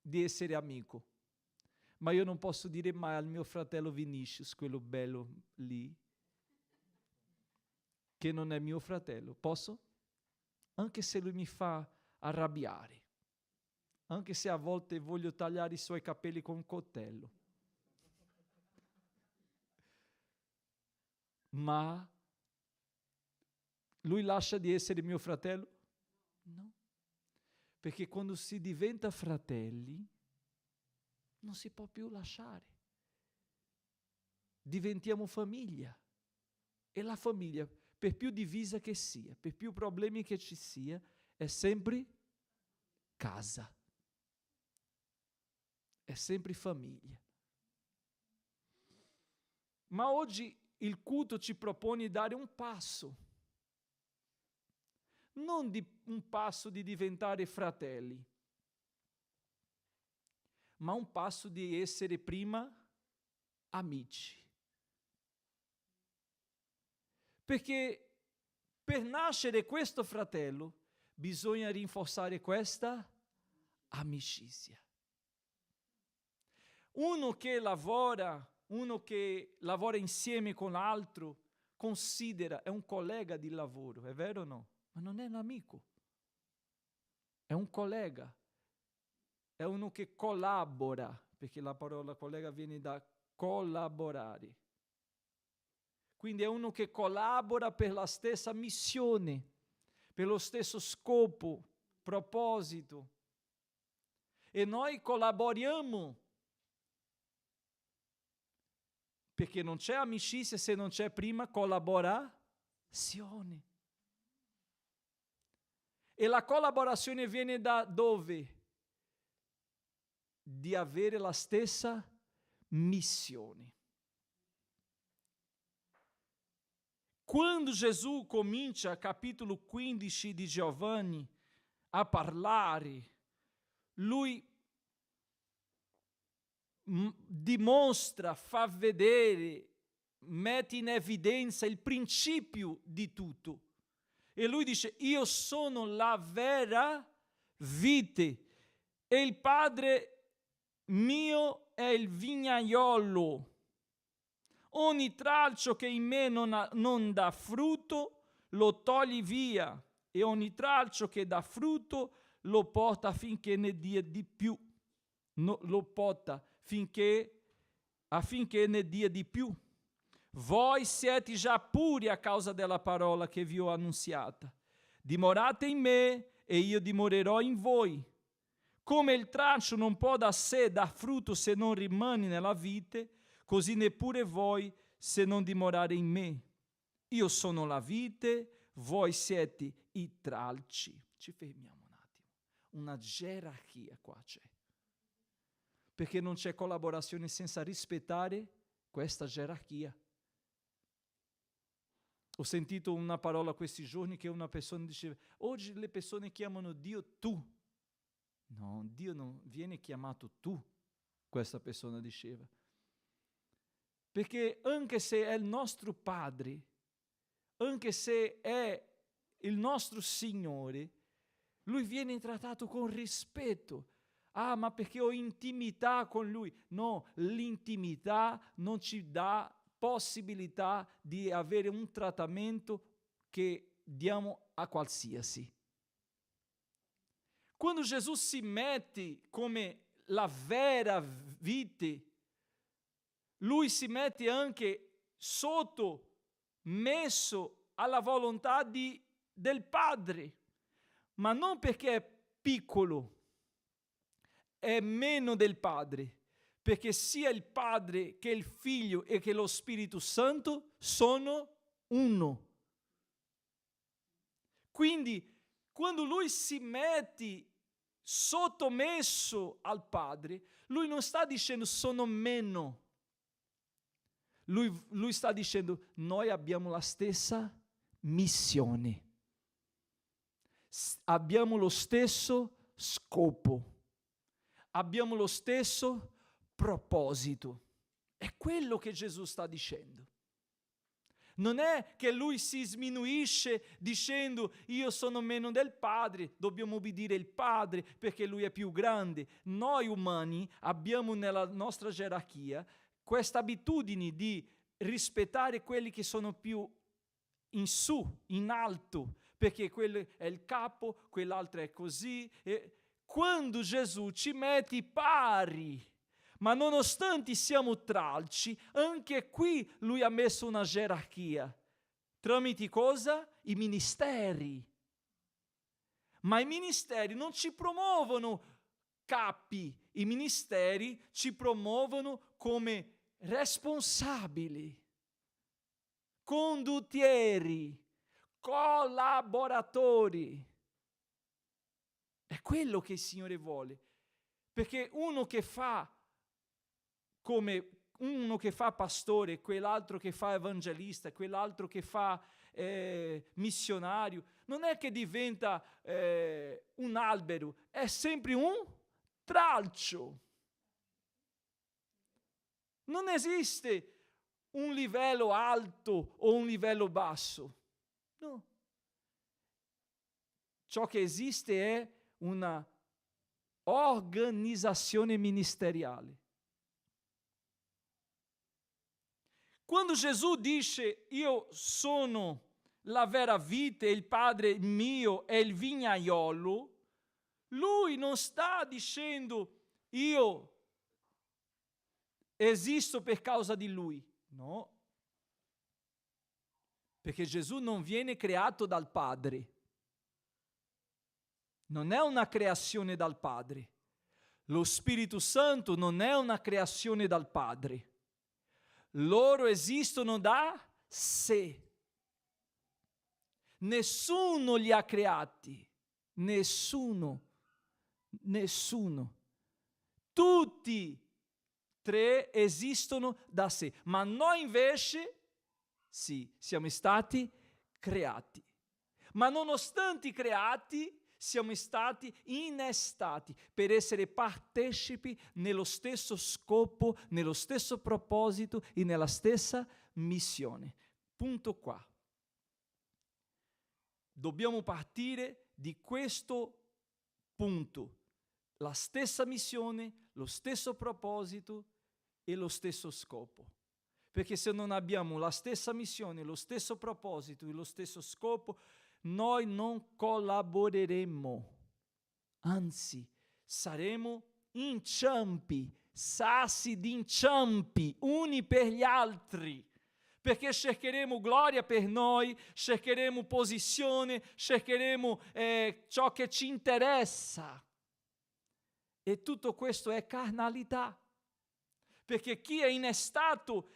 di essere amico, ma io non posso dire mai al mio fratello Vinicius, quello bello lì, che non è mio fratello. Posso? Anche se lui mi fa arrabbiare, anche se a volte voglio tagliare i suoi capelli con un coltello. Ma lui lascia di essere mio fratello? No. Perché quando si diventa fratelli, non si può più lasciare. Diventiamo famiglia. E la famiglia, per più divisa che sia, per più problemi che ci sia, è sempre casa. È sempre famiglia. Ma oggi il culto ci propone di dare un passo. Non un passo di diventare fratelli, ma un passo di essere prima amici. Perché per nascere questo fratello bisogna rinforzare questa amicizia. Uno che lavora insieme con l'altro, considera, è un collega di lavoro, è vero o no? Ma non è un amico, è un collega, è uno che collabora, perché la parola collega viene da collaborare. Quindi è uno che collabora per la stessa missione, per lo stesso scopo, proposito. E noi collaboriamo, perché non c'è amicizia se non c'è prima collaborazione. E la collaborazione viene da dove? Di avere la stessa missione. Quando Gesù comincia, capitolo 15 di Giovanni, a parlare, lui dimostra, fa vedere, mette in evidenza il principio di tutto. E lui dice, io sono la vera vite e il Padre mio è il vignaiolo. Ogni tralcio che in me non dà frutto lo togli via, e ogni tralcio che dà frutto lo porta affinché ne dia di più. Lo porta affinché ne dia di più. Voi siete già puri a causa della parola che vi ho annunziata. Dimorate in me e io dimorerò in voi. Come il tralcio non può da sé dar frutto se non rimane nella vite, così neppure voi se non dimorare in me. Io sono la vite, voi siete i tralci. Ci fermiamo un attimo. Una gerarchia qua c'è. Perché non c'è collaborazione senza rispettare questa gerarchia. Ho sentito una parola questi giorni che una persona diceva: oggi le persone chiamano Dio tu. No, Dio non viene chiamato tu, questa persona diceva. Perché anche se è il nostro Padre, anche se è il nostro Signore, Lui viene trattato con rispetto. Ah, ma perché ho intimità con Lui? No, l'intimità non ci dà possibilità di avere un trattamento che diamo a qualsiasi. Quando Gesù si mette come la vera vite, Lui si mette anche sottomesso alla volontà del Padre, ma non perché è piccolo, è meno del Padre, perché sia il Padre che il Figlio e che lo Spirito Santo sono uno. Quindi, quando Lui si mette sottomesso al Padre, Lui non sta dicendo sono meno. Lui sta dicendo noi abbiamo la stessa missione. Abbiamo lo stesso scopo. Abbiamo lo stesso proposito. È quello che Gesù sta dicendo. Non è che Lui si sminuisce dicendo io sono meno del Padre, dobbiamo obbedire il Padre perché Lui è più grande. Noi umani abbiamo nella nostra gerarchia questa abitudine di rispettare quelli che sono più in su, in alto, perché quello è il capo, quell'altro è così. E quando Gesù ci mette pari, ma nonostante siamo tralci, anche qui Lui ha messo una gerarchia. Tramite cosa? I ministeri. Ma i ministeri non ci promuovono capi, i ministeri ci promuovono come responsabili, conduttieri, collaboratori. È quello che il Signore vuole. Perché uno che fa pastore, quell'altro che fa evangelista, quell'altro che fa missionario, non è che diventa un albero, è sempre un tralcio. Non esiste un livello alto o un livello basso. No. Ciò che esiste è una organizzazione ministeriale. Quando Gesù dice io sono la vera vite, il Padre mio è il vignaiolo, Lui non sta dicendo io esisto per causa di Lui. No. Perché Gesù non viene creato dal Padre. Non è una creazione dal Padre. Lo Spirito Santo non è una creazione dal Padre. Loro esistono da sé. Nessuno li ha creati. Nessuno. Tutti tre esistono da sé. Ma noi invece, sì, siamo stati creati. Ma nonostante creati, siamo stati innestati per essere partecipi nello stesso scopo, nello stesso proposito e nella stessa missione. Punto qua. Dobbiamo partire di questo punto. La stessa missione, lo stesso proposito e lo stesso scopo. Perché se non abbiamo la stessa missione, lo stesso proposito e lo stesso scopo, noi non collaboreremo, anzi saremo inciampi, sassi di inciampi, uni per gli altri, perché cercheremo gloria per noi, cercheremo posizione, cercheremo ciò che ci interessa. E tutto questo è carnalità. Perché chi è innestato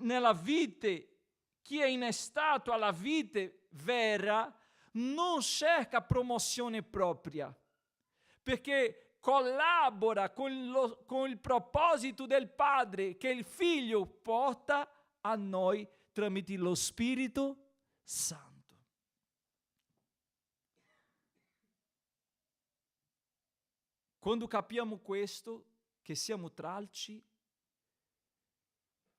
nella vite, chi è innestato alla vite vera, non cerca promozione propria, perché collabora con il proposito del Padre che il Figlio porta a noi tramite lo Spirito Santo. Quando capiamo questo, che siamo tralci,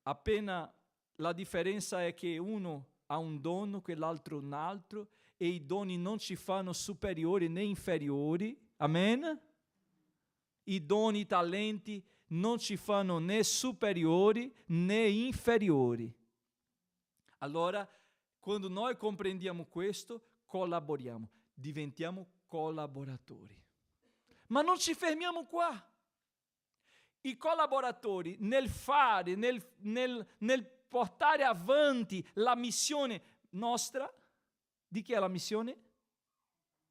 appena la differenza è che uno ha un dono, quell'altro un altro, e i doni non ci fanno superiori né inferiori, amen? I doni, i talenti non ci fanno né superiori né inferiori. Allora, quando noi comprendiamo questo, collaboriamo, diventiamo collaboratori. Ma non ci fermiamo qua. I collaboratori nel fare, nel portare avanti la missione nostra, di chi è la missione?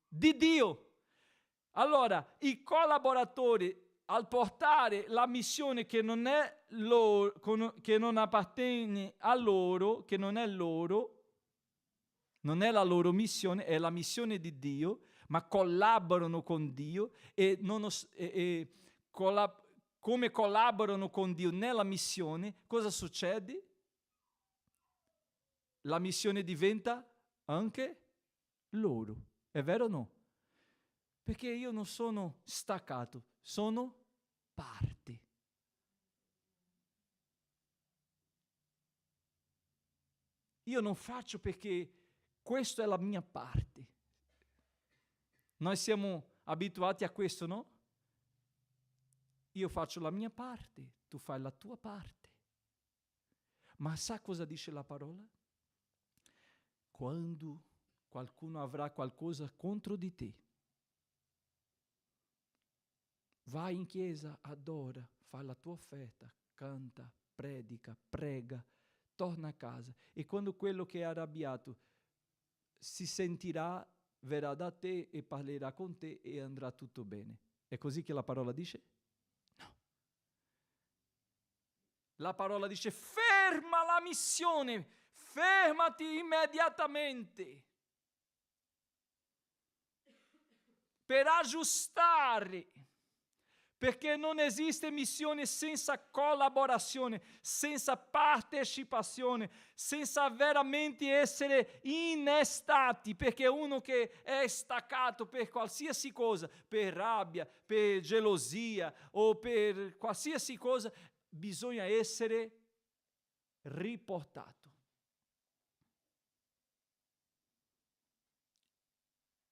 Di Dio. Allora, i collaboratori al portare la missione che non è loro, che non appartiene a loro, che non è loro, non è la loro missione, è la missione di Dio, ma collaborano con Dio come collaborano con Dio nella missione, cosa succede? La missione diventa anche loro. È vero o no? Perché io non sono staccato, sono parte. Io non faccio perché questa è la mia parte. Noi siamo abituati a questo, no? Io faccio la mia parte, tu fai la tua parte. Ma sa cosa dice la parola? Quando qualcuno avrà qualcosa contro di te, vai in chiesa, adora, fai la tua offerta, canta, predica, prega, torna a casa. E quando quello che è arrabbiato si sentirà, verrà da te e parlerà con te e andrà tutto bene. È così che la parola dice? No. La parola dice: ferma la missione, fermati immediatamente per aggiustare, perché non esiste missione senza collaborazione, senza partecipazione, senza veramente essere innestati, perché uno che è staccato per qualsiasi cosa, per rabbia, per gelosia o per qualsiasi cosa, bisogna essere riportato.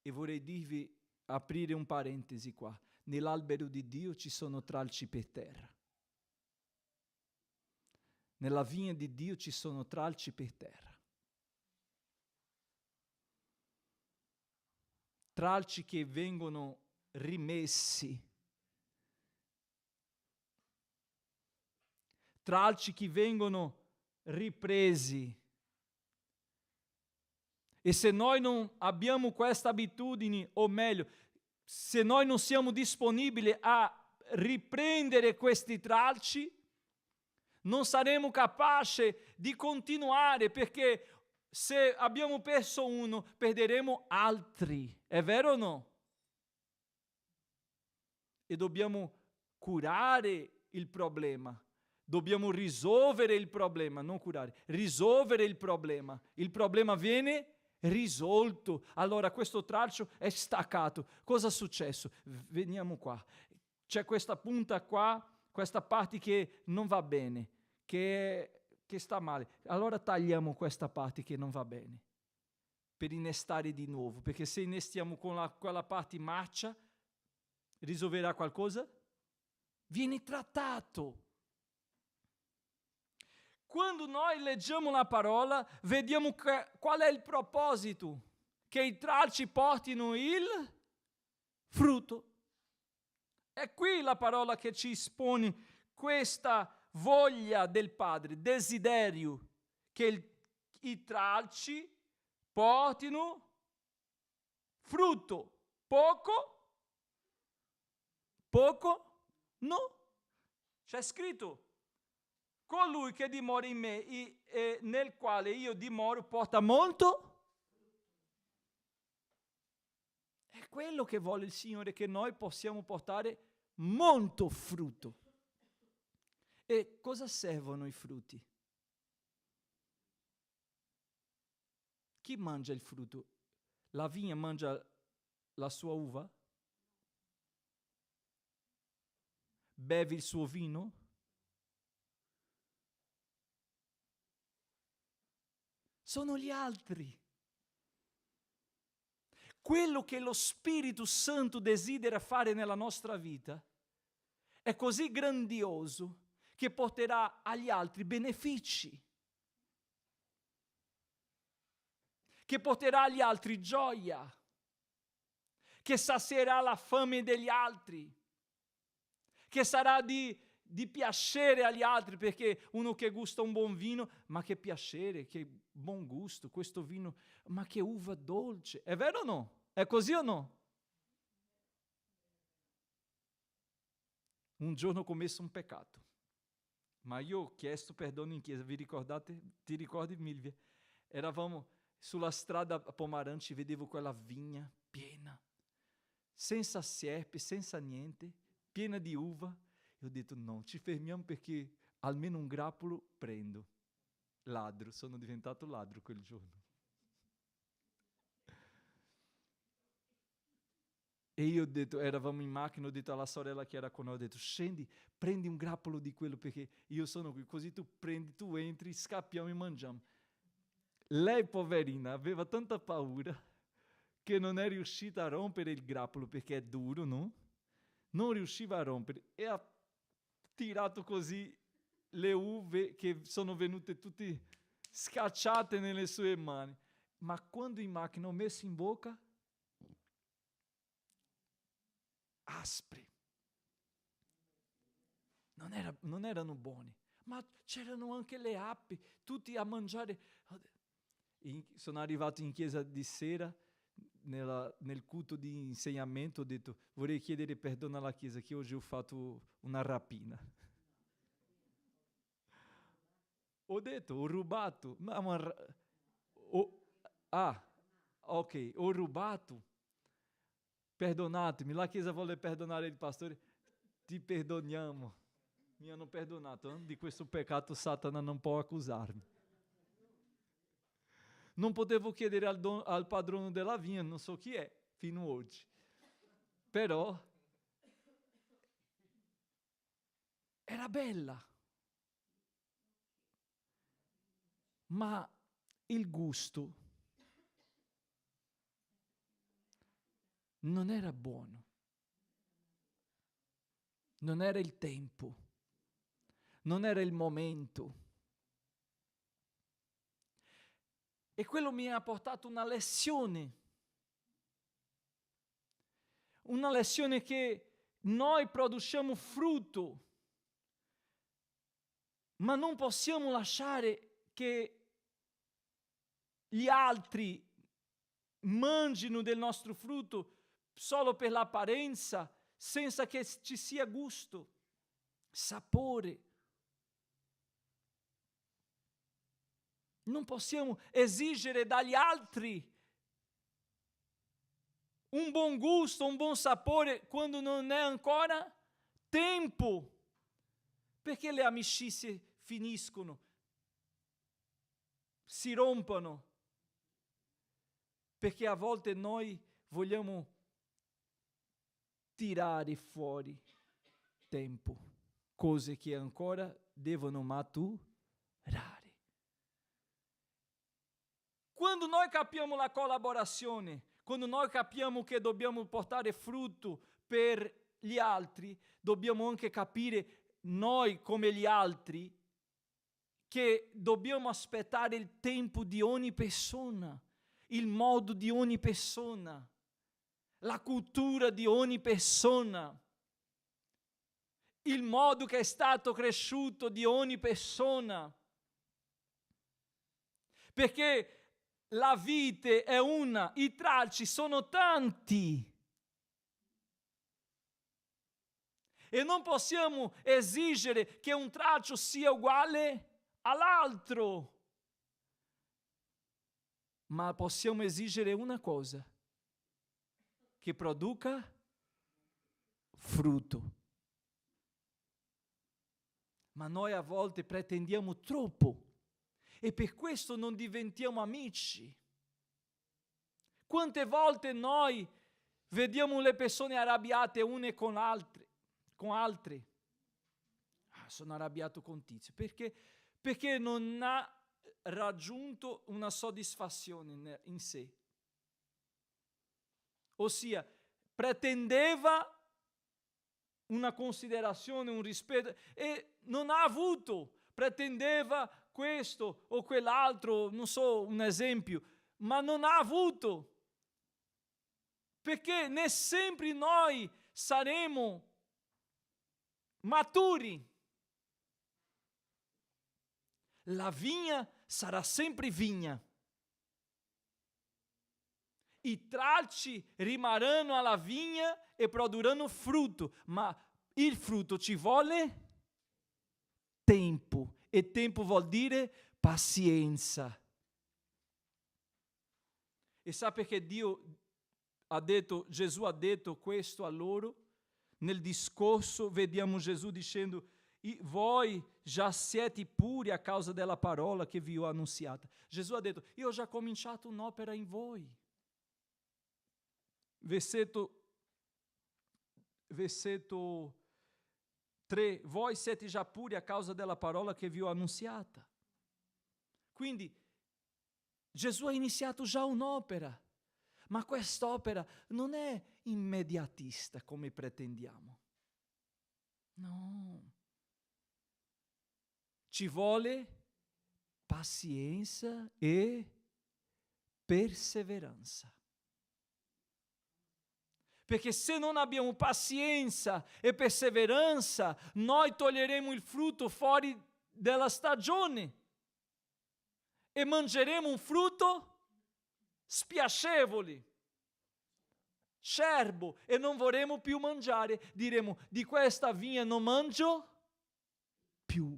E vorrei dirvi, aprire un parentesi qua. Nell'albero di Dio ci sono tralci per terra. Nella vigna di Dio ci sono tralci per terra. Tralci che vengono rimessi. Tralci che vengono ripresi. E se noi non abbiamo questa abitudine, o meglio, se noi non siamo disponibili a riprendere questi tralci, non saremo capaci di continuare, perché se abbiamo perso uno, perderemo altri. È vero o no? E dobbiamo curare il problema. Dobbiamo risolvere il problema, non curare, risolvere il problema. Il problema viene risolto. Allora questo tralcio è staccato. Cosa è successo? Veniamo qua. C'è questa punta qua, questa parte che non va bene, che sta male. Allora tagliamo questa parte che non va bene per innestare di nuovo, perché se innestiamo con quella parte marcia, risolverà qualcosa? Viene trattato. Quando noi leggiamo la parola, vediamo qual è il proposito: che i tralci portino il frutto. È qui la parola che ci espone questa voglia del Padre, desiderio, che i tralci portino frutto. Poco, Poco? No. C'è scritto, colui che dimora in me e nel quale io dimoro porta molto. È quello che vuole il Signore, che noi possiamo portare molto frutto. E cosa servono i frutti? Chi mangia il frutto? La vigna mangia la sua uva? Bevi il suo vino? Sono gli altri. Quello che lo Spirito Santo desidera fare nella nostra vita è così grandioso che porterà agli altri benefici, che porterà agli altri gioia, che sazierà la fame degli altri, che sarà di piacere agli altri, perché uno che gusta un buon vino, ma che piacere, che buon gusto questo vino, ma che uva dolce. È vero o no? È così o no? Un giorno ho commesso un peccato, ma io ho chiesto perdono in chiesa. Vi ricordate? Ti ricordi, Milvia? Eravamo sulla strada a Pomarante, vedevo quella vigna piena, senza sierpe, senza niente, piena di uva. E ho detto no, ci fermiamo perché almeno un grappolo prendo. Ladro, sono diventato ladro quel giorno. E io ho detto, eravamo in macchina, ho detto alla sorella che era con noi, ho detto scendi, prendi un grappolo di quello perché io sono qui, così tu prendi, tu entri, scappiamo e mangiamo. Lei, poverina, aveva tanta paura che non è riuscita a rompere il grappolo perché è duro, no? Non riusciva a rompere e ha tirato così le uve che sono venute tutte scacciate nelle sue mani. Ma quando in macchina ho messo in bocca, aspri, non erano buoni, ma c'erano anche le api, tutti a mangiare. Sono arrivato in chiesa di sera, nel culto di insegnamento, ho detto vorrei chiedere perdono alla chiesa che oggi ho fatto una rapina. Ho detto, ho rubato, ok, ho rubato, perdonatemi. La chiesa vuole perdonare il pastore, ti perdoniamo. Mi hanno perdonato, di questo peccato Satana non può accusarmi. Non potevo chiedere al padrone della vigna, non so chi è, fino ad oggi. Però era bella. Ma il gusto non era buono. Non era il tempo. Non era il momento. E quello mi ha portato una lezione che noi produciamo frutto, ma non possiamo lasciare che gli altri mangino del nostro frutto solo per l'apparenza, senza che ci sia gusto, sapore. Non possiamo esigere dagli altri un buon gusto, un buon sapore quando non è ancora tempo, perché le amicizie finiscono, si rompono, perché a volte noi vogliamo tirare fuori tempo, cose che ancora devono maturare. Quando noi capiamo la collaborazione, quando noi capiamo che dobbiamo portare frutto per gli altri, dobbiamo anche capire noi come gli altri che dobbiamo aspettare il tempo di ogni persona, il modo di ogni persona, la cultura di ogni persona, il modo che è stato cresciuto di ogni persona. Perché la vite è una, i tralci sono tanti. E non possiamo esigere che un traccio sia uguale all'altro. Ma possiamo esigere una cosa: che produca frutto. Ma noi a volte pretendiamo troppo e per questo non diventiamo amici. Quante volte noi vediamo le persone arrabbiate une con altre? Sono arrabbiato con Tizio. Perché non ha raggiunto una soddisfazione in sé. Ossia, pretendeva una considerazione, un rispetto, e non ha avuto. Pretendeva questo o quell'altro, non so, un esempio, ma non ha avuto. Perché né sempre noi saremo maturi. La vigna sarà sempre vigna. I tralci rimarranno alla vigna e produrranno frutto, ma il frutto ci vuole tempo, e tempo vuol dire pazienza. E sa perché Gesù ha detto questo a loro? Nel discorso vediamo Gesù dicendo: voi già siete puri a causa della parola che vi ho annunziata. Gesù ha detto: io ho già cominciato un'opera in voi. Versetto 3, voi siete già puri a causa della parola che vi ho annunziata. Quindi Gesù ha iniziato già un'opera, ma quest'opera non è immediatista come pretendiamo. No. Ci vuole pazienza e perseveranza. Perché se non abbiamo pazienza e perseveranza, noi toglieremo il frutto fuori della stagione e mangeremo un frutto spiacevole, scerbo, e non vorremo più mangiare. Diremo: di questa vigna non mangio più.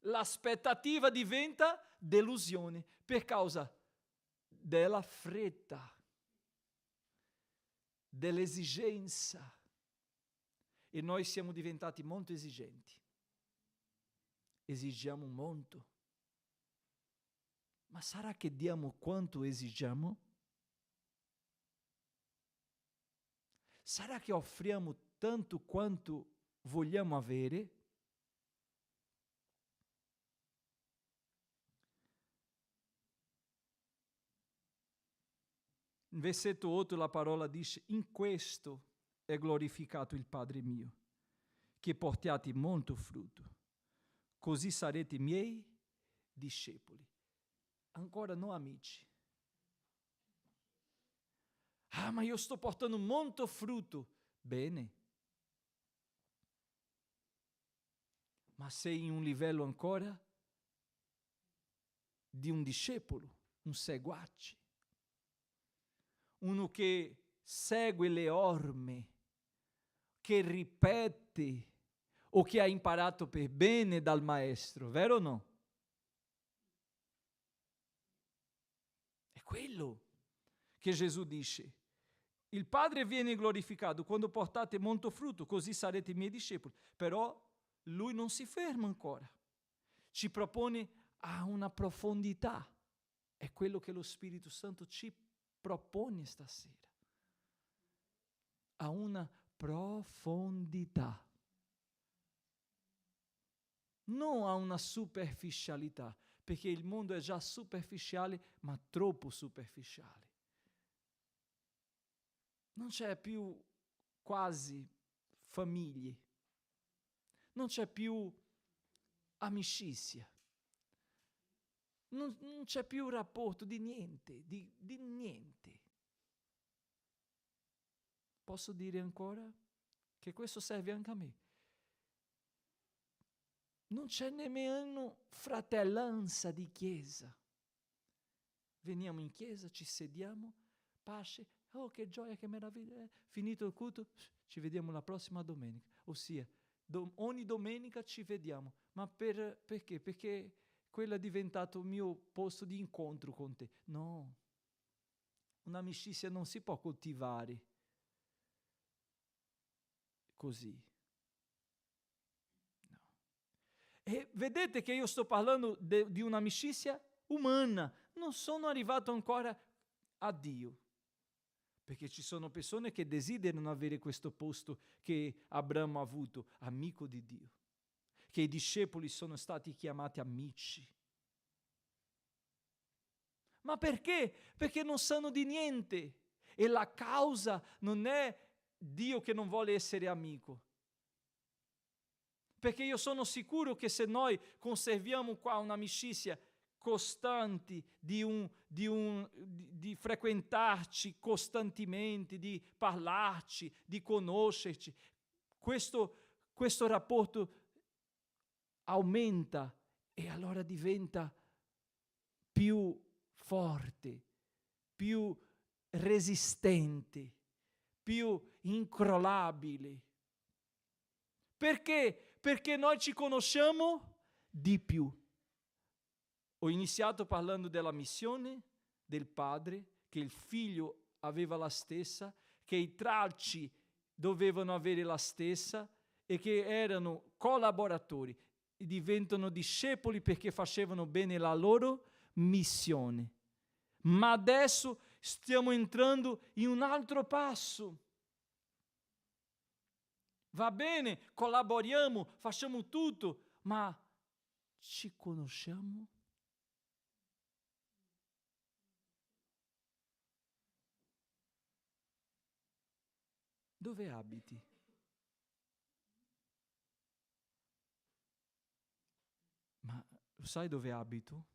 L'aspettativa diventa delusione per causa della fretta, dell'esigenza. E noi siamo diventati molto esigenti. Esigiamo molto. Ma sarà che diamo quanto esigiamo? Sarà che offriamo tanto quanto vogliamo avere? In versetto 8 la parola dice: in questo è glorificato il Padre mio, che portiate molto frutto, così sarete miei discepoli. Ancora no, amici. Ma io sto portando molto frutto. Bene. Ma sei in un livello ancora di un discepolo, un seguace. Uno che segue le orme, che ripete o che ha imparato per bene dal maestro, vero o no? È quello che Gesù dice: il Padre viene glorificato quando portate molto frutto, così sarete miei discepoli. Però lui non si ferma ancora, ci propone a una profondità. È quello che lo Spirito Santo ci propone stasera, a una profondità, non a una superficialità, perché il mondo è già superficiale, ma troppo superficiale. Non c'è più quasi famiglie, non c'è più amicizia, non c'è più rapporto di niente, di niente. Posso dire ancora che questo serve anche a me. Non c'è nemmeno fratellanza di chiesa. Veniamo in chiesa, ci sediamo, pace, Oh, che gioia, che meraviglia. Finito il culto, ci vediamo la prossima domenica. Ossia, ogni domenica ci vediamo. Ma perché? Perché quello è diventato il mio posto di incontro con te. No, un'amicizia non si può coltivare così. No. E vedete che io sto parlando di un'amicizia umana. Non sono arrivato ancora a Dio. Perché ci sono persone che desiderano avere questo posto che Abramo ha avuto, amico di Dio. Che i discepoli sono stati chiamati amici. Ma perché? Perché non sanno di niente. E la causa non è Dio che non vuole essere amico. Perché io sono sicuro che se noi conserviamo qua un'amicizia costanti, di frequentarci costantemente, di parlarci, di conoscerci, questo rapporto aumenta e allora diventa più forte, più resistente, più incrollabile. Perché? Perché noi ci conosciamo di più. Ho iniziato parlando della missione del padre, che il figlio aveva la stessa, che i tralci dovevano avere la stessa e che erano collaboratori e diventano discepoli perché facevano bene la loro missione. Ma adesso stiamo entrando in un altro passo. Va bene, collaboriamo, facciamo tutto, ma ci conosciamo? Dove abiti? Ma sai dove abito?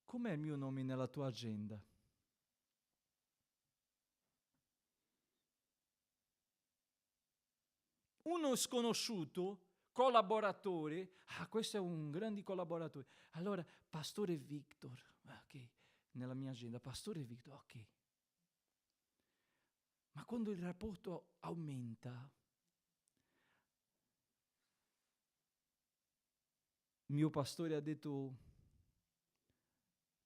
Com'è il mio nome nella tua agenda? Uno sconosciuto, collaboratore, questo è un grande collaboratore. Allora, Pastore Victor, ok, nella mia agenda, Pastore Victor, ok. Ma quando il rapporto aumenta, mio pastore ha detto,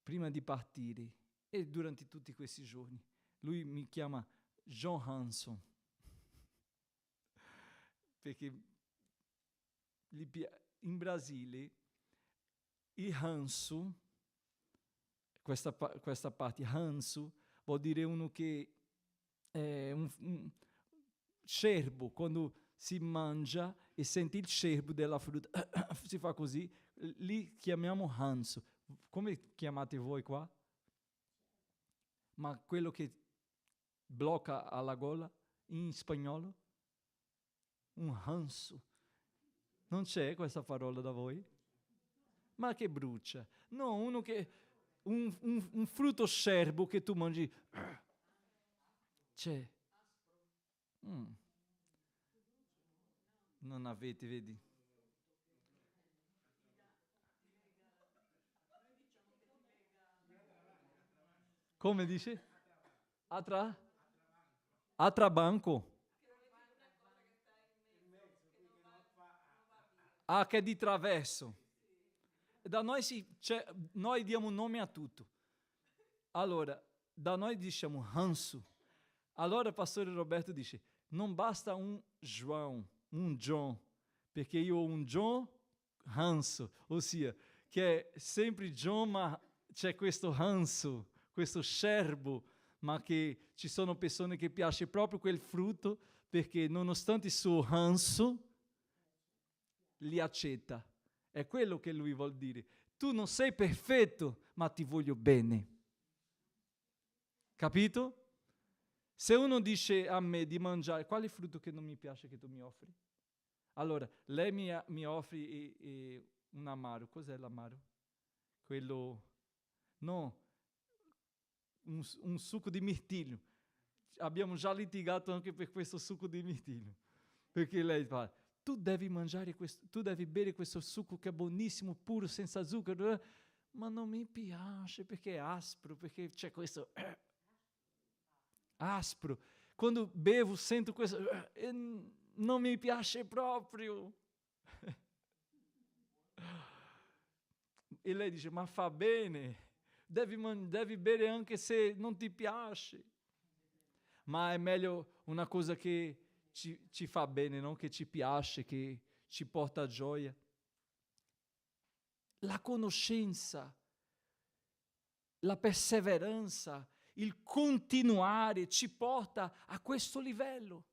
prima di partire, e durante tutti questi giorni, lui mi chiama John Hanson, perché in Brasile il Hanso, questa parte Hanso, vuol dire uno che è un cervo, quando si mangia e sente il cervo della frutta, si fa così, li chiamiamo Hanso. Come chiamate voi qua? Ma quello che blocca alla gola in spagnolo? Un Hanso. Non c'è questa parola da voi? Ma che brucia. No, uno che un frutto scerbo che tu mangi. C'è. Non avete, vedi? Come dice? Atrabanco. Che è di traverso. Da noi noi diamo nome a tutto. Allora, da noi diciamo Hanso. Allora Pastore Roberto dice, non basta un João, un John, perché io ho un John Hanso, ossia che è sempre John, ma c'è questo Hanso, questo scerbo, ma che ci sono persone che piace proprio quel frutto, perché nonostante il suo Hanso, li accetta. È quello che lui vuol dire. Tu non sei perfetto, ma ti voglio bene. Capito? Se uno dice a me di mangiare, quale frutto che non mi piace che tu mi offri? Allora, lei mi offri un amaro. Cos'è l'amaro? Quello, no, un succo di mirtillo. Abbiamo già litigato anche per questo succo di mirtillo. Perché lei fa, tu devi mangiare questo, tu devi bere questo succo che è buonissimo, puro, senza zucchero, ma non mi piace perché è aspro, perché c'è questo. aspro. Quando bevo sento questo, non mi piace proprio. E lei dice, ma fa bene, devi bere anche se non ti piace. Ma è meglio una cosa che ci fa bene, non che ci piace, che ci porta gioia. La conoscenza, la perseveranza, il continuare ci porta a questo livello.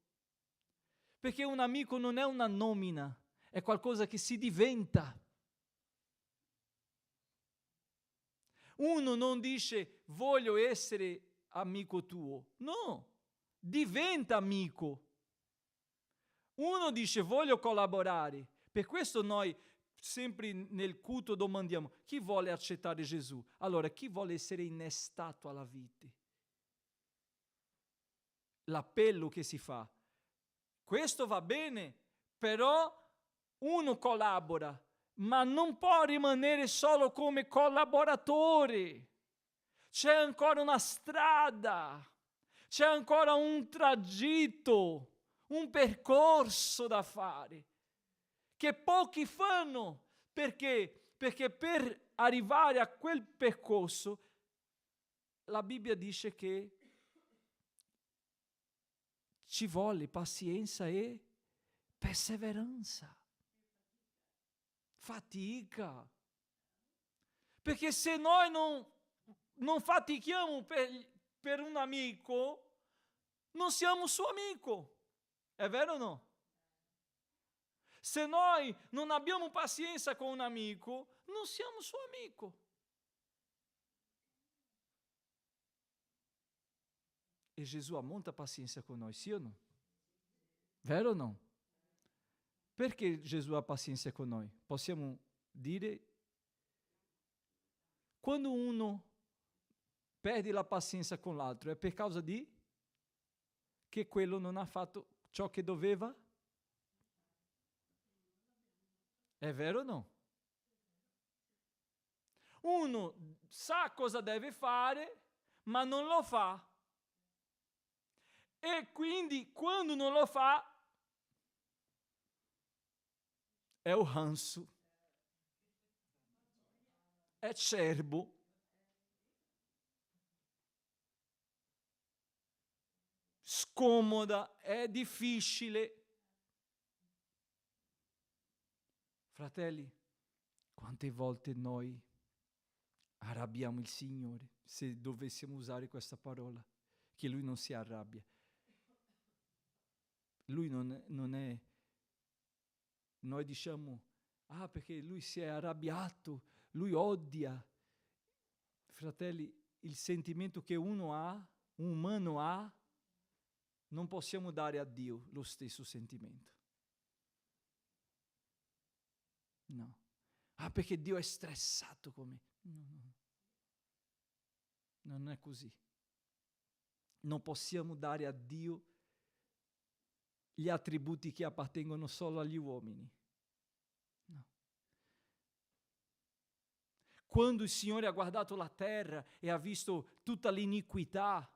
Perché un amico non è una nomina, è qualcosa che si diventa. Uno non dice voglio essere amico tuo, no, diventa amico. Uno dice voglio collaborare. Per questo noi sempre nel culto domandiamo chi vuole accettare Gesù. Allora, chi vuole essere innestato alla vita? L'appello che si fa. Questo va bene, però uno collabora, ma non può rimanere solo come collaboratore. C'è ancora una strada, c'è ancora un tragitto, un percorso da fare, che pochi fanno. Perché? Perché per arrivare a quel percorso, la Bibbia dice che ci vuole pazienza e perseveranza. Fatica. Perché se noi non fatichiamo per un amico, non siamo suo amico. È vero o no? Se noi non abbiamo pazienza con un amico, non siamo suo amico. E Gesù ha molta pazienza con noi, sì o no? Vero o no? Perché Gesù ha pazienza con noi? Possiamo dire, quando uno perde la pazienza con l'altro, è per causa di che quello non ha fatto ciò che doveva? È vero o no? Uno sa cosa deve fare, ma non lo fa. E quindi quando non lo fa, è o ranço, è acerbo, scomoda, è difficile. Fratelli, quante volte noi arrabbiamo il Signore, se dovessimo usare questa parola, che Lui non si arrabbia. Lui non è... Noi diciamo, perché Lui si è arrabbiato, Lui odia. Fratelli, il sentimento che uno ha, un umano ha, non possiamo dare a Dio lo stesso sentimento. No. Perché Dio è stressato con me. No. Non è così. Non possiamo dare a Dio gli attributi che appartengono solo agli uomini. No. Quando il Signore ha guardato la terra e ha visto tutta l'iniquità,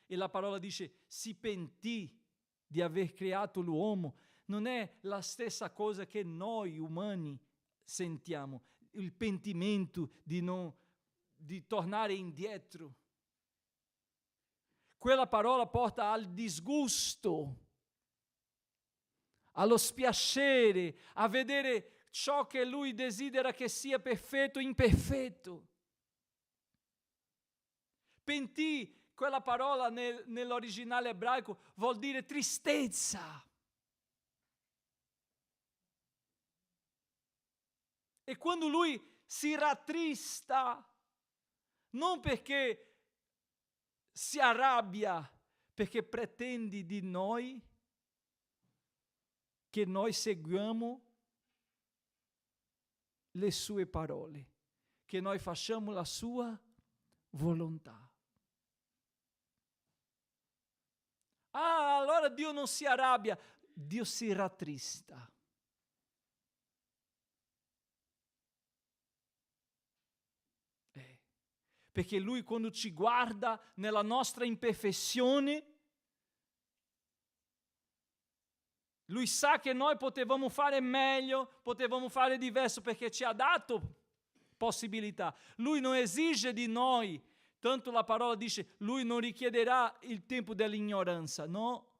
e la parola dice si pentì di aver creato l'uomo, non è la stessa cosa che noi umani sentiamo, il pentimento di tornare indietro. Quella parola porta al disgusto, allo spiacere, a vedere ciò che Lui desidera che sia perfetto, imperfetto. Pentì, quella parola nell'originale ebraico vuol dire tristezza. E quando Lui si rattrista, non perché si arrabbia, perché pretende di noi che noi seguiamo le sue parole, che noi facciamo la sua volontà. Allora Dio non si arrabbia, Dio si rattrista. Perché Lui quando ci guarda nella nostra imperfezione, Lui sa che noi potevamo fare meglio, potevamo fare diverso perché ci ha dato possibilità. Lui non esige di noi, tanto la parola dice, lui non richiederà il tempo dell'ignoranza, no?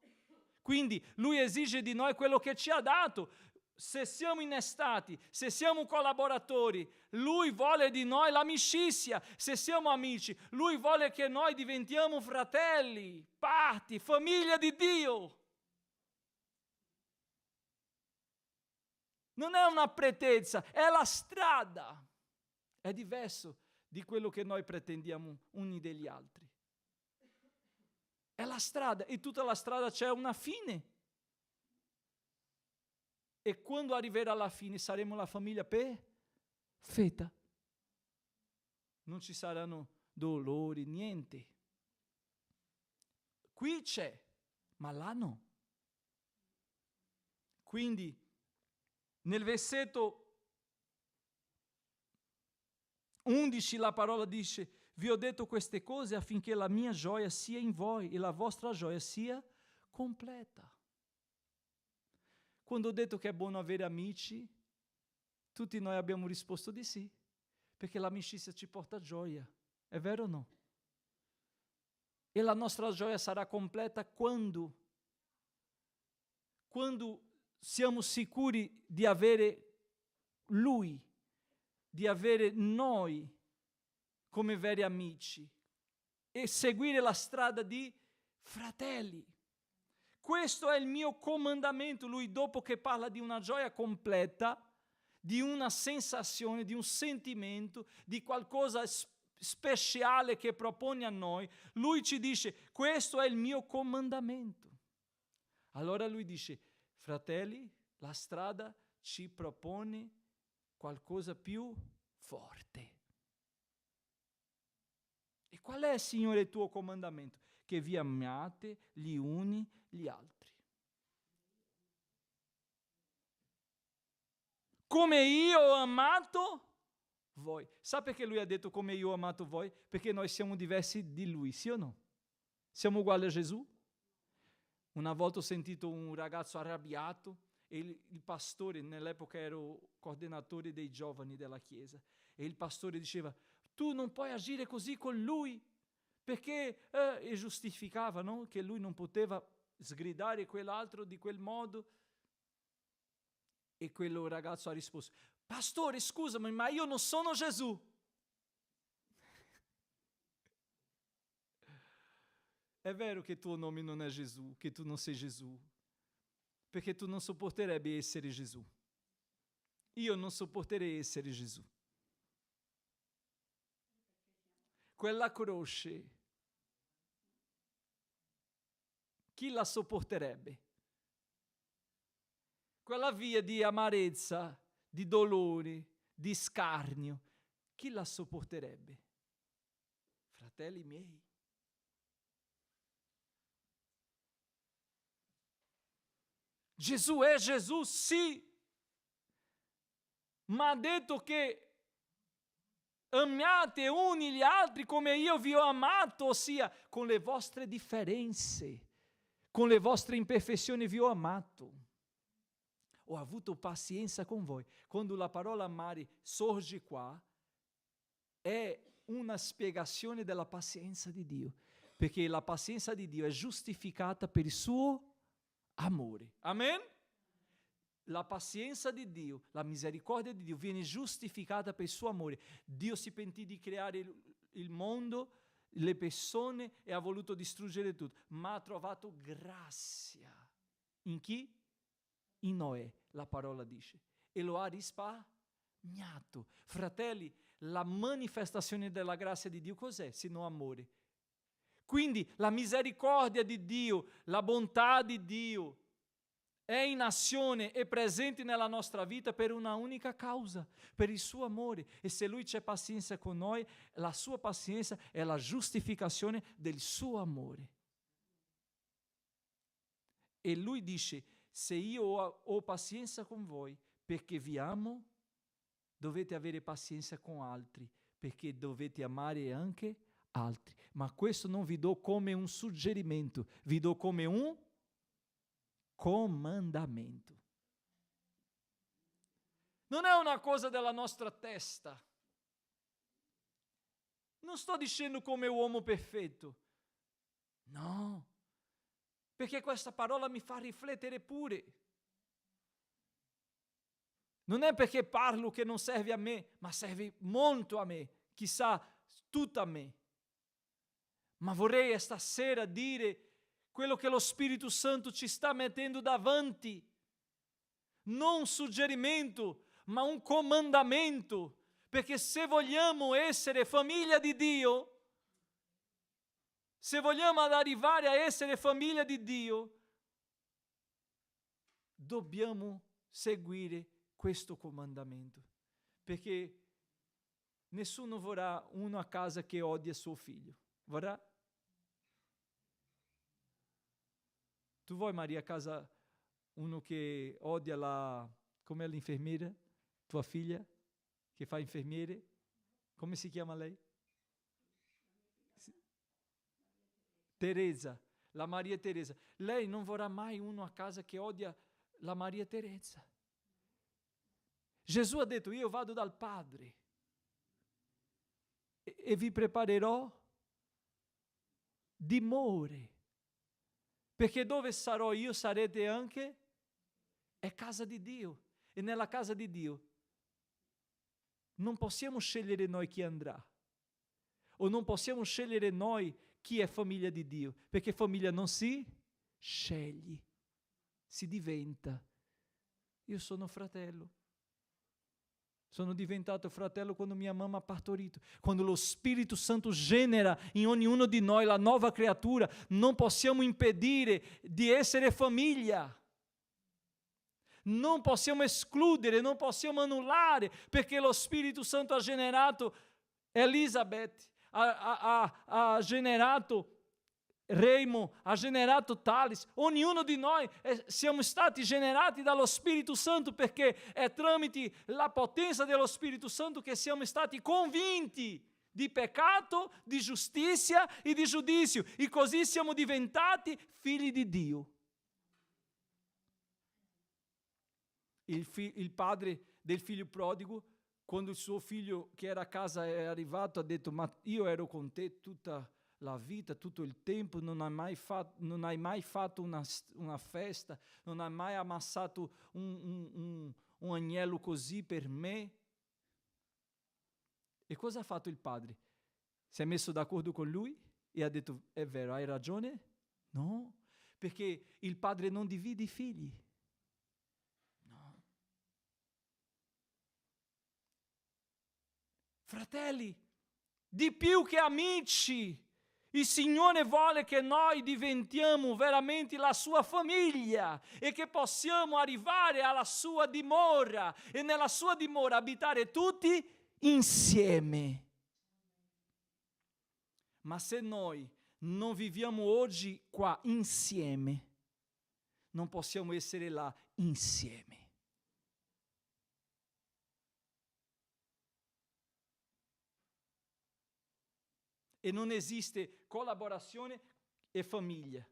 Quindi lui esige di noi quello che ci ha dato. Se siamo innestati, se siamo collaboratori, lui vuole di noi l'amicizia. Se siamo amici, lui vuole che noi diventiamo fratelli, parti, famiglia di Dio. Non è una pretesa, è la strada. È diverso di quello che noi pretendiamo uni degli altri. È la strada, e tutta la strada c'è una fine. E quando arriverà la fine saremo la famiglia perfetta. Non ci saranno dolori, niente. Qui c'è, ma là no. Quindi nel versetto 11 la parola dice: vi ho detto queste cose affinché la mia gioia sia in voi e la vostra gioia sia completa. Quando ho detto che è buono avere amici, tutti noi abbiamo risposto di sì, perché l'amicizia ci porta gioia, è vero o no? E la nostra gioia sarà completa quando siamo sicuri di avere Lui, di avere noi come veri amici e seguire la strada di fratelli. Questo è il mio comandamento. Lui, dopo che parla di una gioia completa, di una sensazione, di un sentimento, di qualcosa speciale che propone a noi, lui ci dice: questo è il mio comandamento. Allora lui dice: fratelli, la strada ci propone qualcosa più forte. E qual è, Signore, il tuo comandamento? Che vi amiate gli uni gli altri. Come io ho amato voi. Sa perché lui ha detto come io ho amato voi? Perché noi siamo diversi di lui, sì o no? Siamo uguali a Gesù? Una volta ho sentito un ragazzo arrabbiato e il pastore, nell'epoca ero coordinatore dei giovani della chiesa, e il pastore diceva: tu non puoi agire così con lui, perché e giustificava, no? Che lui non poteva sgridare quell'altro di quel modo. E quel ragazzo ha risposto: pastore, scusami, ma io non sono Gesù. È vero che il tuo nome non è Gesù, che tu non sei Gesù, perché tu non sopporterebbe essere Gesù. Io non sopporterei essere Gesù. Quella croce, chi la sopporterebbe? Quella via di amarezza, di dolore, di scarnio, chi la sopporterebbe? Fratelli miei. Gesù è Gesù, sì, ma ha detto che amiate uni gli altri come io vi ho amato, ossia con le vostre differenze, con le vostre imperfezioni vi ho amato. Ho avuto pazienza con voi. Quando la parola amare sorge qua, è una spiegazione della pazienza di Dio, perché la pazienza di Dio è giustificata per il suo amore. Amen? La pazienza di Dio, la misericordia di Dio viene giustificata per il suo amore. Dio si pentì di creare il mondo, le persone, e ha voluto distruggere tutto, ma ha trovato grazia. In chi? In Noè, la parola dice, e lo ha risparmiato. Fratelli, la manifestazione della grazia di Dio cos'è se non amore? Quindi la misericordia di Dio, la bontà di Dio è in azione e presente nella nostra vita per una unica causa, per il suo amore. E se Lui c'è pazienza con noi, la sua pazienza è la giustificazione del suo amore. E Lui dice: se io ho pazienza con voi perché vi amo, dovete avere pazienza con altri, perché dovete amare anche altri. Ma questo non vi do come un suggerimento, vi do come un comandamento. Non è una cosa della nostra testa. Non sto dicendo come uomo perfetto. No, perché questa parola mi fa riflettere pure. Non è perché parlo che non serve a me, ma serve molto a me, chissà, tutto a me. Ma vorrei stasera dire quello che lo Spirito Santo ci sta mettendo davanti. Non un suggerimento, ma un comandamento. Perché se vogliamo essere famiglia di Dio, se vogliamo arrivare a essere famiglia di Dio, dobbiamo seguire questo comandamento. Perché nessuno vorrà uno a casa che odia suo figlio. Vorrà? Tu vuoi, Maria, a casa uno che odia come è l'infermiera? Tua figlia? Che fa infermiere? Come si chiama lei? Teresa, la Maria Teresa. Lei non vorrà mai uno a casa che odia la Maria Teresa. Gesù ha detto: io vado dal Padre e vi preparerò dimore, perché dove sarò io sarete anche. È casa di Dio, e nella casa di Dio non possiamo scegliere noi chi andrà, o non possiamo scegliere noi chi è famiglia di Dio, perché famiglia non si sceglie, si diventa. Io sono fratello. Sono diventato fratello quando mia mamma ha partorito. Quando lo Spirito Santo genera in ognuno di noi la nuova creatura, non possiamo impedire di essere famiglia. Non possiamo escludere, non possiamo annullare, perché lo Spirito Santo ha generato Elisabeth, ha generato Raymond, ha generato Thales. Ognuno di noi siamo stati generati dallo Spirito Santo, perché è tramite la potenza dello Spirito Santo che siamo stati convinti di peccato, di giustizia e di giudizio, e così siamo diventati figli di Dio. Il padre del figlio prodigo, quando il suo figlio che era a casa è arrivato, ha detto: ma io ero con te tutta la vita, tutto il tempo, non hai mai fatto una festa, non hai mai ammassato un agnello così per me. E cosa ha fatto il padre? Si è messo d'accordo con lui e ha detto: è vero, hai ragione? No, perché il padre non divide i figli. No. Fratelli, di più che amici, il Signore vuole che noi diventiamo veramente la sua famiglia e che possiamo arrivare alla sua dimora e nella sua dimora abitare tutti insieme. Ma se noi non viviamo oggi qua insieme, non possiamo essere là insieme. E non esiste collaborazione e famiglia.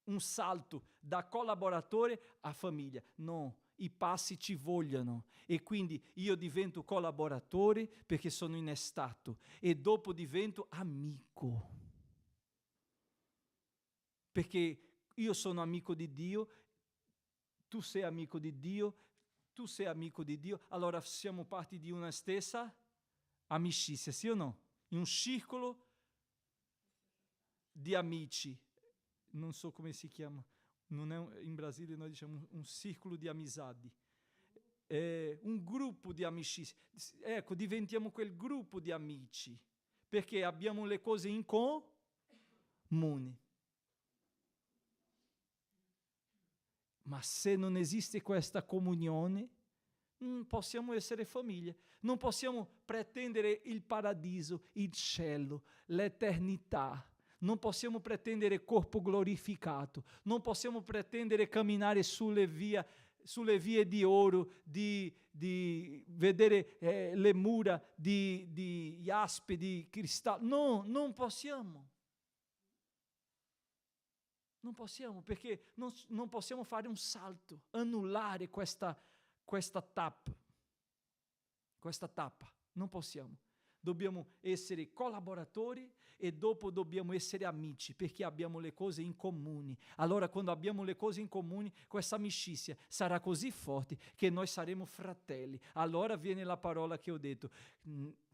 Un salto da collaboratore a famiglia. No, i passi ci vogliono. E quindi io divento collaboratore perché sono innestato. E dopo divento amico. Perché io sono amico di Dio, tu sei amico di Dio, tu sei amico di Dio. Allora siamo parte di una stessa amicizia, sì o no? In un circolo di amici, non so come si chiama, non è in Brasile noi diciamo un circolo di amizade, un gruppo di amicizia. Ecco, diventiamo quel gruppo di amici, perché abbiamo le cose in comune. Ma se non esiste questa comunione, non possiamo essere famiglia, non possiamo pretendere il paradiso, il cielo, l'eternità, non possiamo pretendere corpo glorificato, non possiamo pretendere camminare sulle vie di oro, di vedere le mura di jaspe, di cristallo. No, non possiamo. Non possiamo, perché non possiamo fare un salto, annullare questa tappa. Non possiamo. Dobbiamo essere collaboratori e dopo dobbiamo essere amici, perché abbiamo le cose in comune. Allora, quando abbiamo le cose in comune, questa amicizia sarà così forte che noi saremo fratelli. Allora viene la parola che ho detto: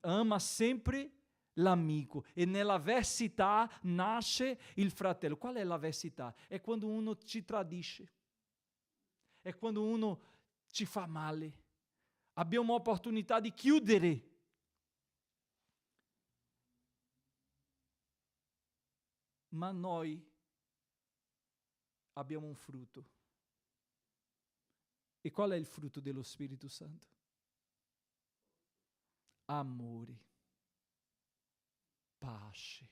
ama sempre l'amico, e nell'avversità nasce il fratello. Qual è l'avversità? È quando uno ci tradisce, è quando uno ci fa male. Abbiamo opportunità di chiudere. Ma noi abbiamo un frutto. E qual è il frutto dello Spirito Santo? Amore, pace,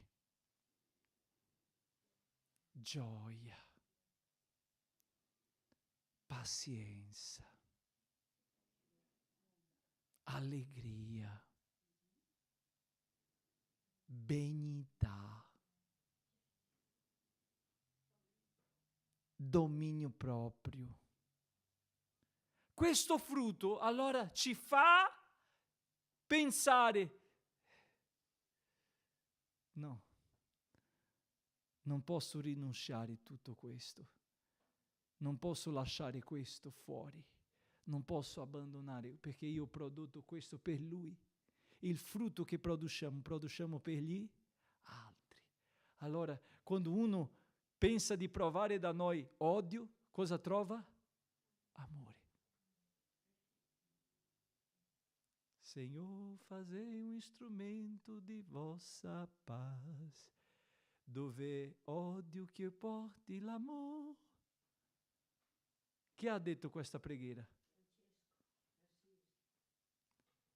gioia, pazienza, allegria, benignità, dominio proprio. Questo frutto allora ci fa pensare: no, non posso rinunciare a tutto questo, non posso lasciare questo fuori, non posso abbandonare, perché io ho prodotto questo per Lui. Il frutto che produciamo per gli altri. Allora, quando uno pensa di provare da noi odio, cosa trova? Amore. Senhor, fazei um instrumento de vossa paz, dove odio che porti l'amor. Chi ha detto questa preghiera?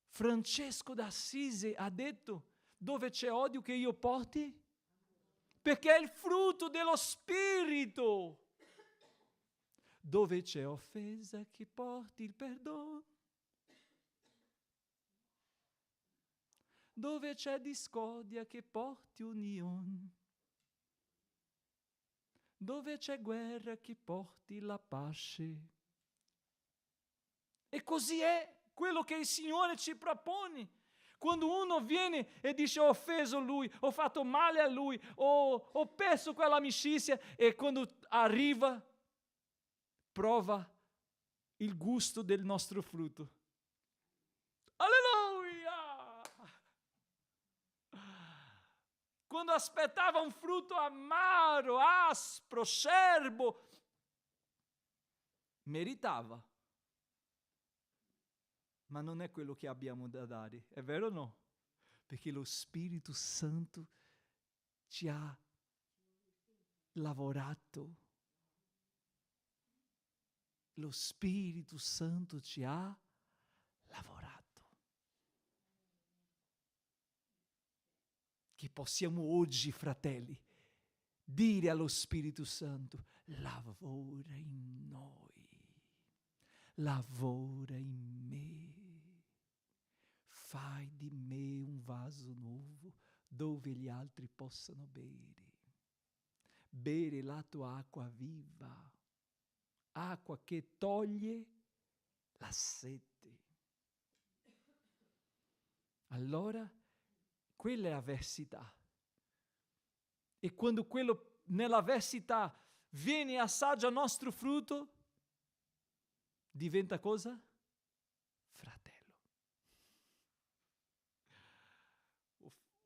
Francesco d'Assisi ha detto: dove c'è odio che io porti? Perché è il frutto dello Spirito. Dove c'è offesa che porti il perdono. Dove c'è discordia che porti unione. Dove c'è guerra che porti la pace. E così è quello che il Signore ci propone. Quando uno viene e dice: ho offeso Lui, ho fatto male a Lui, ho perso quell'amicizia, e quando arriva, prova il gusto del nostro frutto. Alleluia! Quando aspettava un frutto amaro, aspro, scerbo, meritava. Ma non è quello che abbiamo da dare, è vero o no? Perché lo Spirito Santo ci ha lavorato. Lo Spirito Santo ci ha lavorato. Che possiamo oggi, fratelli, dire allo Spirito Santo: lavora in noi, lavora in me. Fai di me un vaso nuovo dove gli altri possano bere la tua acqua viva, acqua che toglie la sete. Allora, quella è avversità. E quando quello nell'avversità viene e assaggia il nostro frutto, diventa cosa?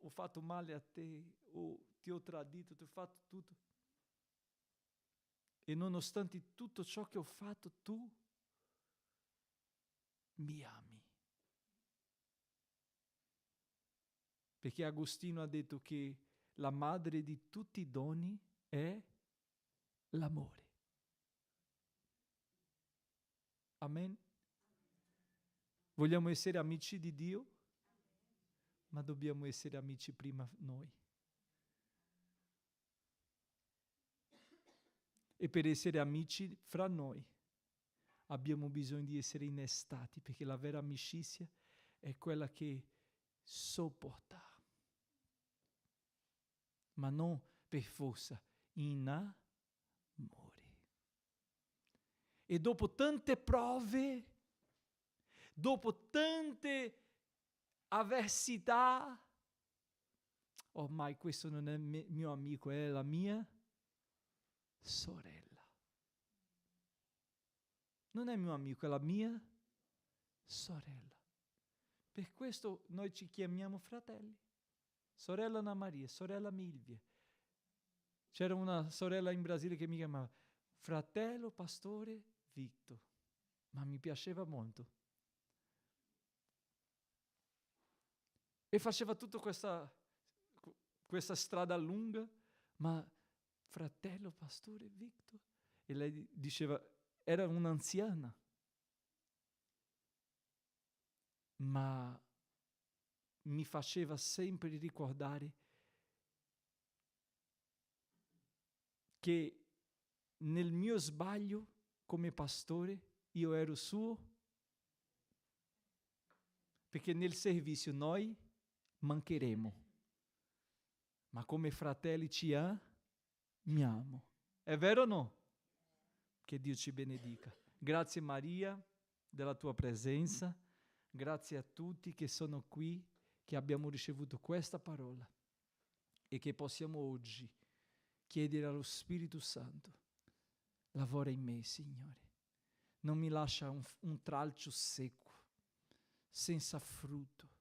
Ho fatto male a te, o ti ho tradito, ti ho fatto tutto. E nonostante tutto ciò che ho fatto, tu mi ami. Perché Agostino ha detto che la madre di tutti i doni è l'amore. Amen? Vogliamo essere amici di Dio? Ma dobbiamo essere amici prima noi. E per essere amici fra noi abbiamo bisogno di essere innestati, perché la vera amicizia è quella che sopporta, ma non per forza, innamorati. E dopo tante prove, dopo tante avversità, ormai questo non è mio amico, è la mia sorella. Non è mio amico, è la mia sorella. Per questo noi ci chiamiamo fratelli. Sorella Anna Maria, sorella Milvia. C'era una sorella in Brasile che mi chiamava fratello pastore Victor, ma mi piaceva molto. E faceva tutta questa strada lunga, ma fratello pastore Victor. E lei diceva, era un'anziana, ma mi faceva sempre ricordare che nel mio sbaglio come pastore io ero suo, perché nel servizio noi mancheremo, ma come fratelli ci amiamo. È vero o no? Che Dio ci benedica. Grazie Maria della tua presenza, grazie a tutti che sono qui, che abbiamo ricevuto questa parola e che possiamo oggi chiedere allo Spirito Santo, lavora in me, Signore. Non mi lascia un tralcio secco, senza frutto,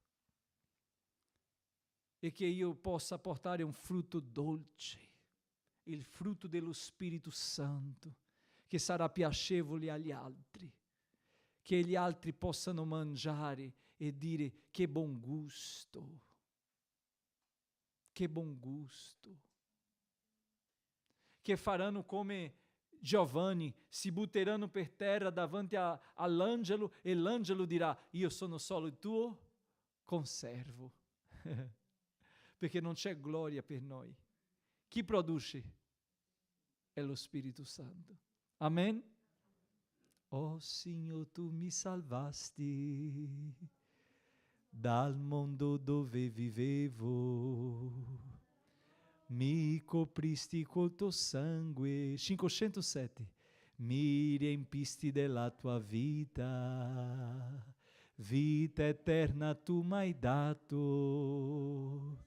e che io possa portare un frutto dolce, il frutto dello Spirito Santo, che sarà piacevole agli altri, che gli altri possano mangiare e dire che buon gusto, che buon gusto, che faranno come Giovanni, si butteranno per terra davanti all'angelo e l'angelo dirà, io sono solo il tuo conservo, perché non c'è gloria per noi. Chi produce? È lo Spirito Santo. Amen? Oh Signore, tu mi salvasti dal mondo dove vivevo, mi copristi col tuo sangue. 507. Mi riempisti della tua vita, vita eterna tu m'hai dato,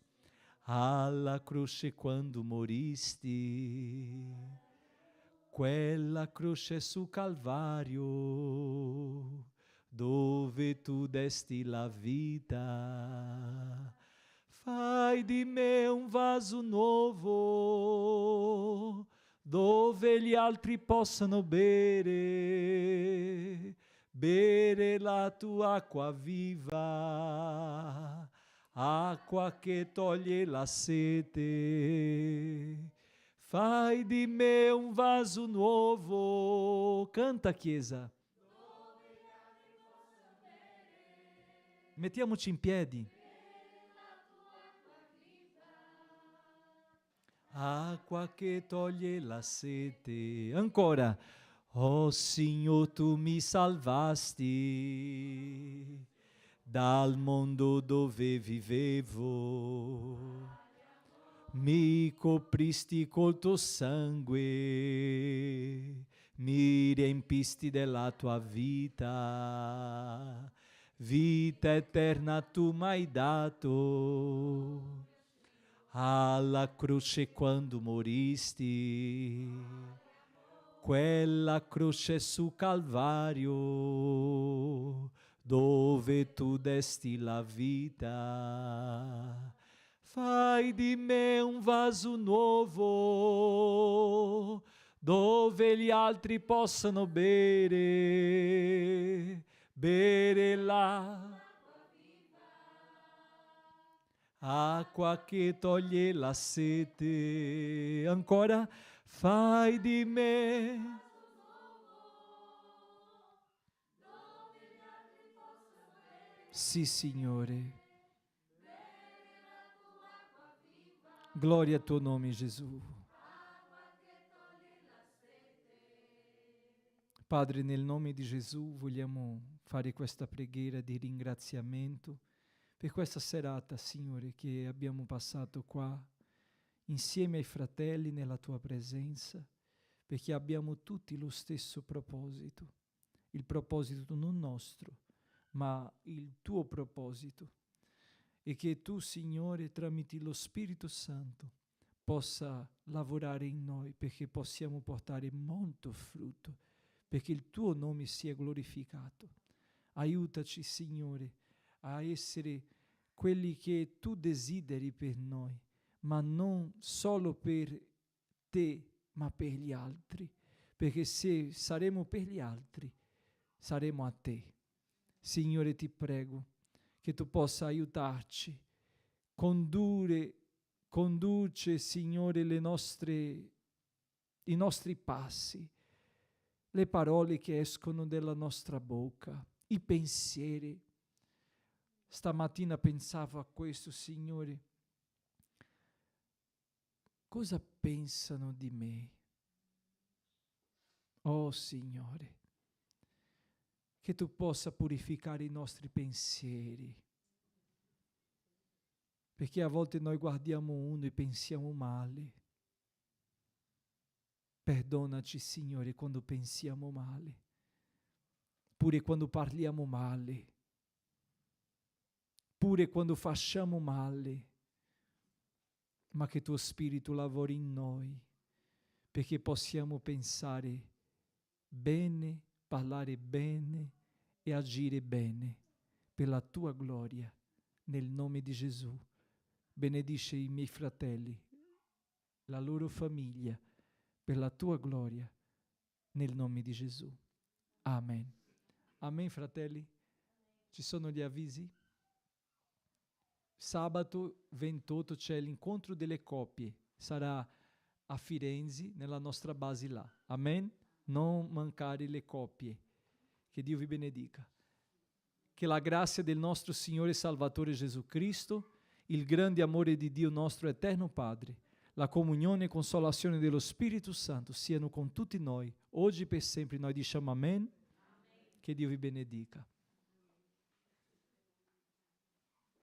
alla croce quando moristi, quella croce su Calvario, dove tu desti la vita. Fai di me un vaso nuovo, dove gli altri possano bere la tua acqua viva, acqua che toglie la sete. Fai di me un vaso nuovo. Canta, Chiesa. Mettiamoci in piedi. Acqua che toglie la sete. Ancora. Oh Signore, tu mi salvasti dal mondo dove vivevo, mi copristi col tuo sangue, mi riempisti della tua vita, vita eterna tu m'hai dato, alla croce quando moristi, quella croce su Calvario, dove tu desti la vita. Fai di me un vaso nuovo, dove gli altri possano bere la acqua che toglie la sete. Ancora, fai di me sì, Signore. Gloria al tuo nome, Gesù. Padre, nel nome di Gesù vogliamo fare questa preghiera di ringraziamento per questa serata, Signore, che abbiamo passato qua insieme ai fratelli nella tua presenza, perché abbiamo tutti lo stesso proposito, il proposito non nostro, ma il tuo proposito. E che tu, Signore, tramite lo Spirito Santo, possa lavorare in noi perché possiamo portare molto frutto, perché il tuo nome sia glorificato. Aiutaci, Signore, a essere quelli che tu desideri per noi, ma non solo per te, ma per gli altri, perché se saremo per gli altri, saremo a te. Signore, ti prego che tu possa aiutarci, conduce, Signore, i nostri passi, le parole che escono dalla nostra bocca, i pensieri. Stamattina pensavo a questo, Signore. Cosa pensano di me? Oh Signore, che tu possa purificare i nostri pensieri, perché a volte noi guardiamo uno e pensiamo male. Perdonaci, Signore, quando pensiamo male, pure quando parliamo male, pure quando facciamo male, ma che tuo Spirito lavori in noi, perché possiamo pensare bene, parlare bene e agire bene per la tua gloria, nel nome di Gesù. Benedice i miei fratelli, la loro famiglia, per la tua gloria, nel nome di Gesù. Amen. Amen, fratelli. Ci sono gli avvisi? Sabato 28 c'è l'incontro delle coppie, sarà a Firenze, nella nostra base là. Amen? Non mancare le coppie. Che Dio vi benedica. Che la grazia del nostro Signore e Salvatore Gesù Cristo, il grande amore di Dio nostro eterno Padre, la comunione e consolazione dello Spirito Santo siano con tutti noi, oggi e per sempre. Noi diciamo Amen. Che Dio vi benedica.